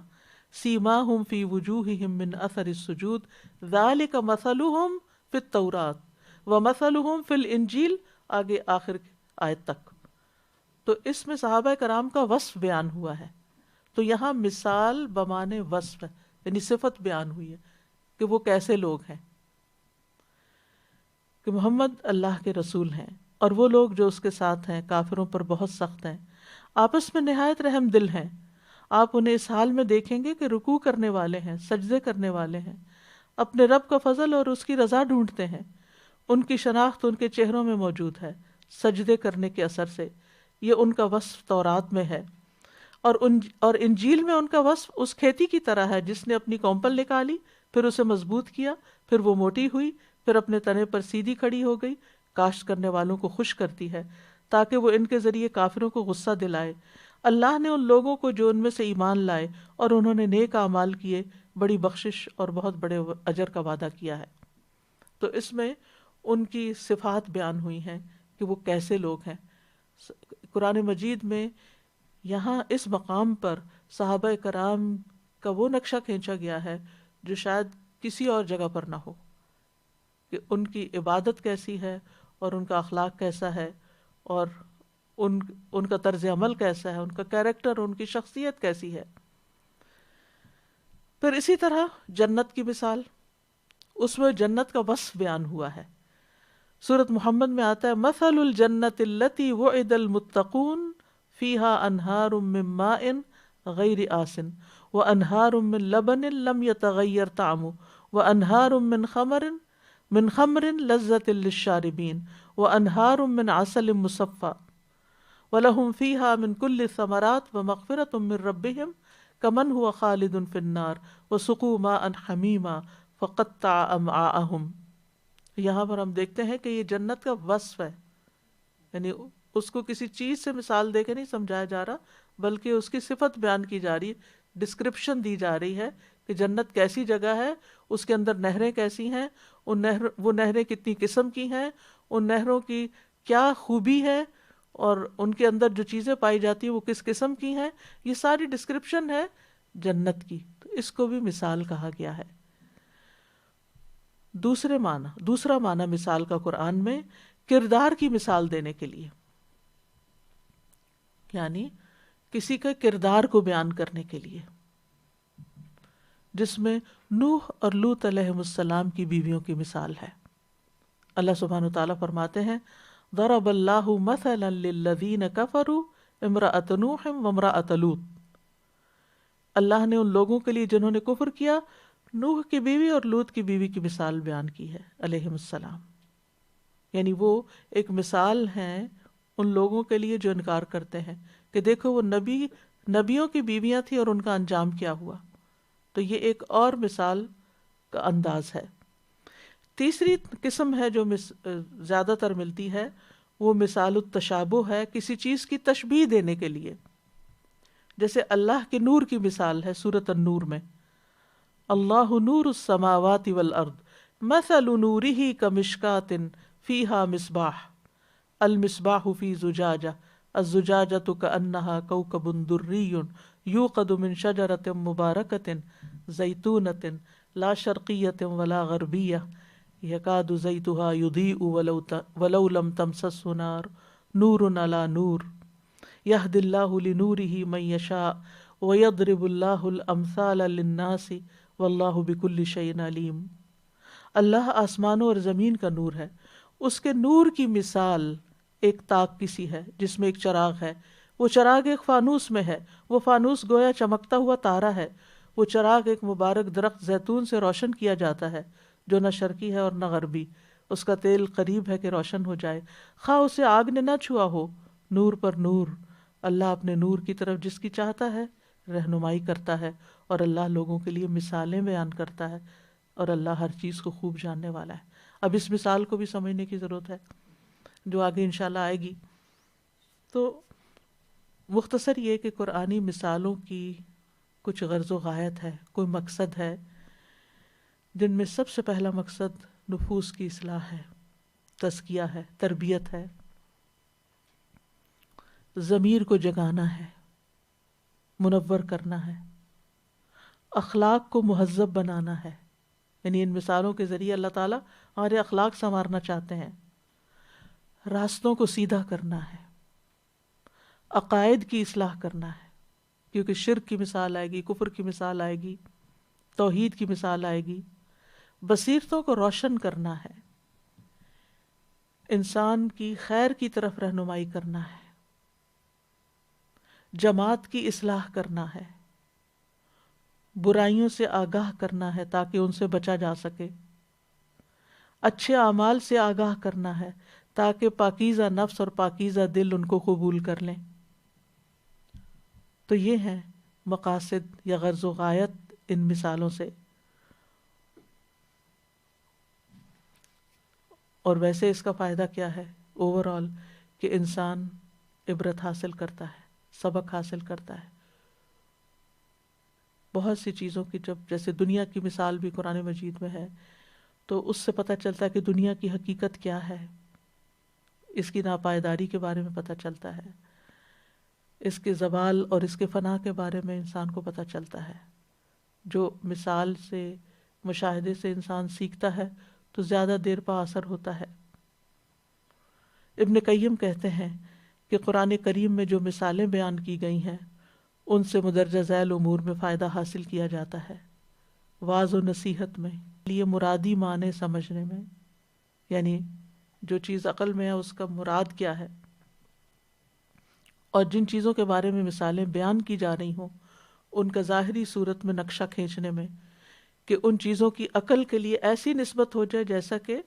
سیماہم فی وجوہہم من اثر السجود ذالک مثلہم فی التوراۃ ومثلہم فی الانجیل، آگے آخر آیت تک۔ تو اس میں صحابہ کرام کا وصف بیان ہوا ہے، تو یہاں مثال بمانے وصف ہے، یعنی صفت بیان ہوئی ہے کہ وہ کیسے لوگ ہیں، کہ محمد اللہ کے رسول ہیں، اور وہ لوگ جو اس کے ساتھ ہیں کافروں پر بہت سخت ہیں، آپس میں نہایت رحم دل ہیں۔ آپ انہیں اس حال میں دیکھیں گے کہ رکوع کرنے والے ہیں، سجدے کرنے والے ہیں، اپنے رب کا فضل اور اس کی رضا ڈھونڈتے ہیں، ان کی شناخت ان کے چہروں میں موجود ہے سجدے کرنے کے اثر سے۔ یہ ان کا وصف تورات میں ہے، اور انجیل میں ان کا وصف اس کھیتی کی طرح ہے جس نے اپنی کونپل نکالی، پھر اسے مضبوط کیا، پھر وہ موٹی ہوئی، پھر اپنے تنے پر سیدھی کھڑی ہو گئی، کاشت کرنے والوں کو خوش کرتی ہے تاکہ وہ ان کے ذریعے کافروں کو غصہ دلائے۔ اللہ نے ان لوگوں کو جو ان میں سے ایمان لائے اور انہوں نے نیک اعمال کیے بڑی بخشش اور بہت بڑے اجر کا وعدہ کیا ہے۔ تو اس میں ان کی صفات بیان ہوئی ہیں کہ وہ کیسے لوگ ہیں۔ قرآن مجید میں یہاں اس مقام پر صحابہ کرام کا وہ نقشہ کھینچا گیا ہے جو شاید کسی اور جگہ پر نہ ہو، کہ ان کی عبادت کیسی ہے اور ان کا اخلاق کیسا ہے، اور ان کا طرز عمل کیسا ہے، ان کا کیریکٹر، ان کی شخصیت کیسی ہے۔ پھر اسی طرح جنت کی مثال، اس میں جنت کا وصف بیان ہوا ہے۔ سورۃ محمد میں آتا ہے مثل الجنت التی وعد المتقون فیہا انہار من ماء غیر آسن وانہار من لبن لم یتغیر طعمہ وانہار من خمر لذۃ للشاربین وانہار من عسل مصفى وَلَهُمْ فِيهَا مِنْ كُلِّ الثَّمَرَاتِ وَمَغْفِرَةٌ مِّن رَّبِّهِمْ كَمَنْ هُوَ خَالِدٌ فِي النَّارِ وَسُقُوا مَاءً حَمِيمًا فَقَطَّعَ أَمْعَاءَهُمْ۔ یہاں پر ہم دیکھتے ہیں کہ یہ جنت کا وصف ہے، یعنی اس کو کسی چیز سے مثال دے کے نہیں سمجھایا جا رہا بلکہ اس کی صفت بیان کی جا رہی ہے، ڈسکرپشن دی جا رہی ہے کہ جنت کیسی جگہ ہے، اس کے اندر نہریں کیسی ہیں، وہ نہریں کتنی قسم کی ہیں، ان نہروں کی کیا خوبی ہے، اور ان کے اندر جو چیزیں پائی جاتی ہیں وہ کس قسم کی ہیں. یہ ساری ڈسکرپشن ہے جنت کی، تو اس کو بھی مثال کہا گیا ہے. دوسرا معنی مثال کا قرآن میں کردار کی مثال دینے کے لیے، یعنی کسی کے کردار کو بیان کرنے کے لیے، جس میں نوح اور لوط علیہ السلام کی بیویوں کی مثال ہے. اللہ سبحانہ وتعالیٰ فرماتے ہیں ضرب اللہ مثلا للذین کفروا امرأۃ نوح وامرأۃ لوط. اللہ نے ان لوگوں کے لیے جنہوں نے کفر کیا نوح کی بیوی اور لوط کی بیوی کی مثال بیان کی ہے علیہم السلام. یعنی وہ ایک مثال ہیں ان لوگوں کے لیے جو انکار کرتے ہیں کہ دیکھو وہ نبیوں کی بیویاں تھیں اور ان کا انجام کیا ہوا. تو یہ ایک اور مثال کا انداز ہے. تیسری قسم ہے جو زیادہ تر ملتی ہے وہ مثال التشابہ ہے، کسی چیز کی تشبیہ دینے کے لیے. جیسے اللہ کے نور کی مثال ہے سورۃ النور میں، اللہ نور السماوات والارض مثل نورہ کمشکاۃ فیہا مصباح المصباح فی زجاجہ الزجاجۃ کأنہا کوکب دری یوقد من شجرۃ مبارکۃ زیتونۃ لا شرقیۃ ولا غربیہ یکاد زیتها یضیء ولو لم تمسسہ نار نور علی نور یہدی اللہ لنورہ من یشاء ویضرب اللہ الامثال للناس واللہ بکل شیء علیم. اللہ آسمانوں اور زمین کا نور ہے، اس کے نور کی مثال ایک تاک کی سی ہے جس میں ایک چراغ ہے. وہ چراغ ایک فانوس میں ہے، وہ فانوس گویا چمکتا ہوا تارا ہے. وہ چراغ ایک مبارک درخت زیتون سے روشن کیا جاتا ہے جو نہ شرقی ہے اور نہ غربی. اس کا تیل قریب ہے کہ روشن ہو جائے، خواہ اسے آگ نے نہ چھوا ہو. نور پر نور. اللہ اپنے نور کی طرف جس کی چاہتا ہے رہنمائی کرتا ہے، اور اللہ لوگوں کے لیے مثالیں بیان کرتا ہے، اور اللہ ہر چیز کو خوب جاننے والا ہے. اب اس مثال کو بھی سمجھنے کی ضرورت ہے جو آگے انشاءاللہ آئے گی. تو مختصر یہ کہ قرآنی مثالوں کی کچھ غرض و غایت ہے، کوئی مقصد ہے، جن میں سب سے پہلا مقصد نفوس کی اصلاح ہے، تزکیہ ہے، تربیت ہے، ضمیر کو جگانا ہے، منور کرنا ہے، اخلاق کو مہذب بنانا ہے. یعنی ان مثالوں کے ذریعے اللہ تعالیٰ ہمارے اخلاق سنوارنا چاہتے ہیں، راستوں کو سیدھا کرنا ہے، عقائد کی اصلاح کرنا ہے، کیونکہ شرک کی مثال آئے گی، کفر کی مثال آئے گی، توحید کی مثال آئے گی. بصیرتوں کو روشن کرنا ہے، انسان کی خیر کی طرف رہنمائی کرنا ہے، جماعت کی اصلاح کرنا ہے، برائیوں سے آگاہ کرنا ہے تاکہ ان سے بچا جا سکے، اچھے اعمال سے آگاہ کرنا ہے تاکہ پاکیزہ نفس اور پاکیزہ دل ان کو قبول کر لیں. تو یہ ہیں مقاصد یا غرض و غایت ان مثالوں سے. اور ویسے اس کا فائدہ کیا ہے اوور آل کہ انسان عبرت حاصل کرتا ہے، سبق حاصل کرتا ہے. بہت سی چیزوں کی جیسے دنیا کی مثال بھی قرآن مجید میں ہے تو اس سے پتہ چلتا ہے کہ دنیا کی حقیقت کیا ہے، اس کی ناپائیداری کے بارے میں پتہ چلتا ہے، اس کے زوال اور اس کے فنا کے بارے میں انسان کو پتہ چلتا ہے. جو مثال سے، مشاہدے سے انسان سیکھتا ہے تو زیادہ دیر پا اثر ہوتا ہے. ابن قیم کہتے ہیں کہ قرآن کریم میں جو مثالیں بیان کی گئی ہیں ان سے مدرجہ ذیل امور میں فائدہ حاصل کیا جاتا ہے، واعظ و نصیحت میں، لیے مرادی معنی سمجھنے میں، یعنی جو چیز عقل میں ہے اس کا مراد کیا ہے، اور جن چیزوں کے بارے میں مثالیں بیان کی جا رہی ہوں ان کا ظاہری صورت میں نقشہ کھینچنے میں کہ ان چیزوں کی عقل کے لیے ایسی نسبت ہو جائے جیسا کہ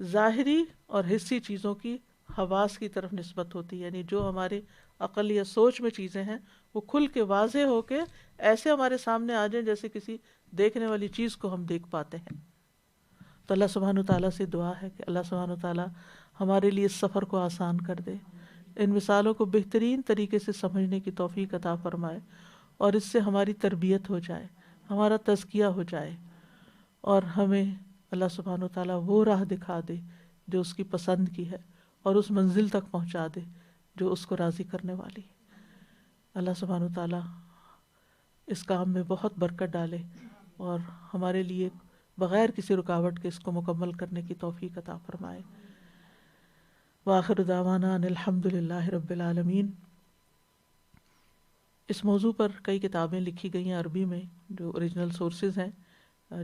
ظاہری اور حسی چیزوں کی حواس کی طرف نسبت ہوتی ہے. یعنی جو ہمارے عقل یا سوچ میں چیزیں ہیں وہ کھل کے واضح ہو کے ایسے ہمارے سامنے آ جائیں جیسے کسی دیکھنے والی چیز کو ہم دیکھ پاتے ہیں. تو اللہ سبحانہ تعالیٰ سے دعا ہے کہ اللہ سبحانہ تعالیٰ ہمارے لیے اس سفر کو آسان کر دے، ان مثالوں کو بہترین طریقے سے سمجھنے کی توفیق عطا فرمائے اور اس سے ہماری تربیت ہو جائے، ہمارا تزکیہ ہو جائے، اور ہمیں اللہ سبحانہ و تعالیٰ وہ راہ دکھا دے جو اس کی پسند کی ہے، اور اس منزل تک پہنچا دے جو اس کو راضی کرنے والی۔ اللہ سبحانہ و تعالیٰ اس کام میں بہت برکت ڈالے اور ہمارے لیے بغیر کسی رکاوٹ کے اس کو مکمل کرنے کی توفیق عطا فرمائے۔ وآخر دعوانا ان الحمد للہ رب العالمین۔ اس موضوع پر کئی کتابیں لکھی گئی ہیں عربی میں جو اوریجنل سورسز ہیں،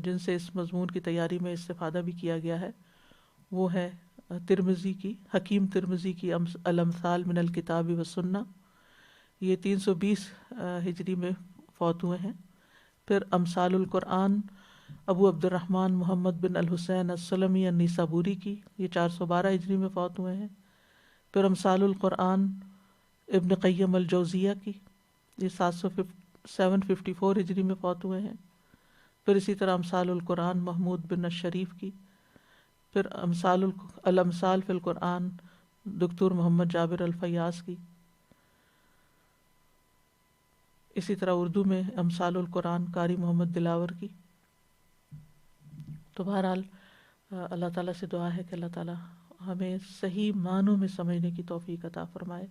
جن سے اس مضمون کی تیاری میں استفادہ بھی کیا گیا ہے۔ وہ ہے ترمذی کی، حکیم ترمذی کی الامثال من الکتاب والسنہ، یہ 320 ہجری میں فوت ہوئے ہیں۔ پھر امثال القرآن ابو عبد الرحمن محمد بن الحسین السلمی النیسابوری کی، یہ 412 ہجری میں فوت ہوئے ہیں۔ پھر امثال القرآن ابن قیم الجوزیہ کی، یہ 754 ہجری میں فوت ہوئے ہیں۔ پھر اسی طرح امثال القرآن محمود بن الشریف کی۔ پھر الامثال فی القرآن دکتور محمد جابر الفیاض کی۔ اسی طرح اردو میں امثال القرآن قاری محمد دلاور کی۔ تو بہرحال اللہ تعالیٰ سے دعا ہے کہ اللہ تعالیٰ ہمیں صحیح معنوں میں سمجھنے کی توفیق عطا فرمائے۔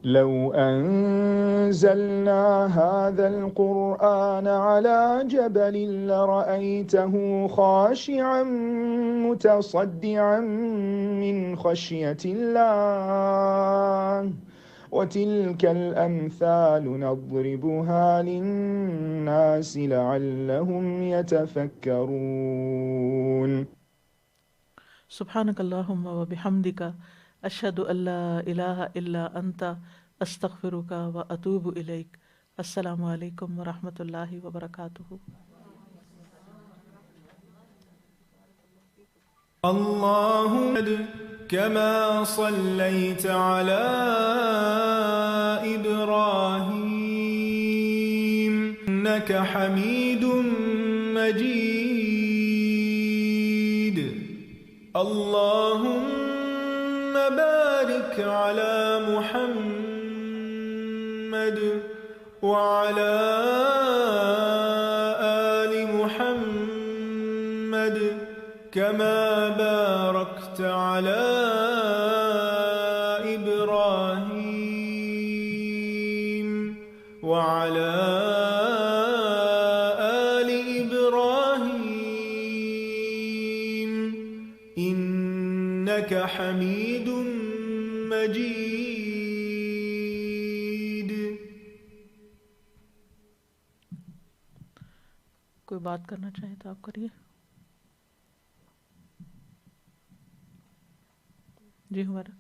لو أنزلنا هذا القرآن على جبل لرأيته خاشعا متصدعا من خشية الله وتلك الأمثال نضربها للناس لعلهم يتفكرون۔ سبحانک اللہم وبحمدک اشہد ان لا الہ الا انت استغفرک واتوب الیک۔ السلام علیکم ورحمۃ اللہ وبرکاتہ۔ اللهم كما صليت على إبراهيم إنك حميد مجيد، اللهم بارك على محمد وعلى آل محمد كما باركت على إبراهيم وعلى آل إبراهيم إنك حميد مجيد۔ کوئی بات کرنا چاہے تو آپ کریے۔ جی ہمارا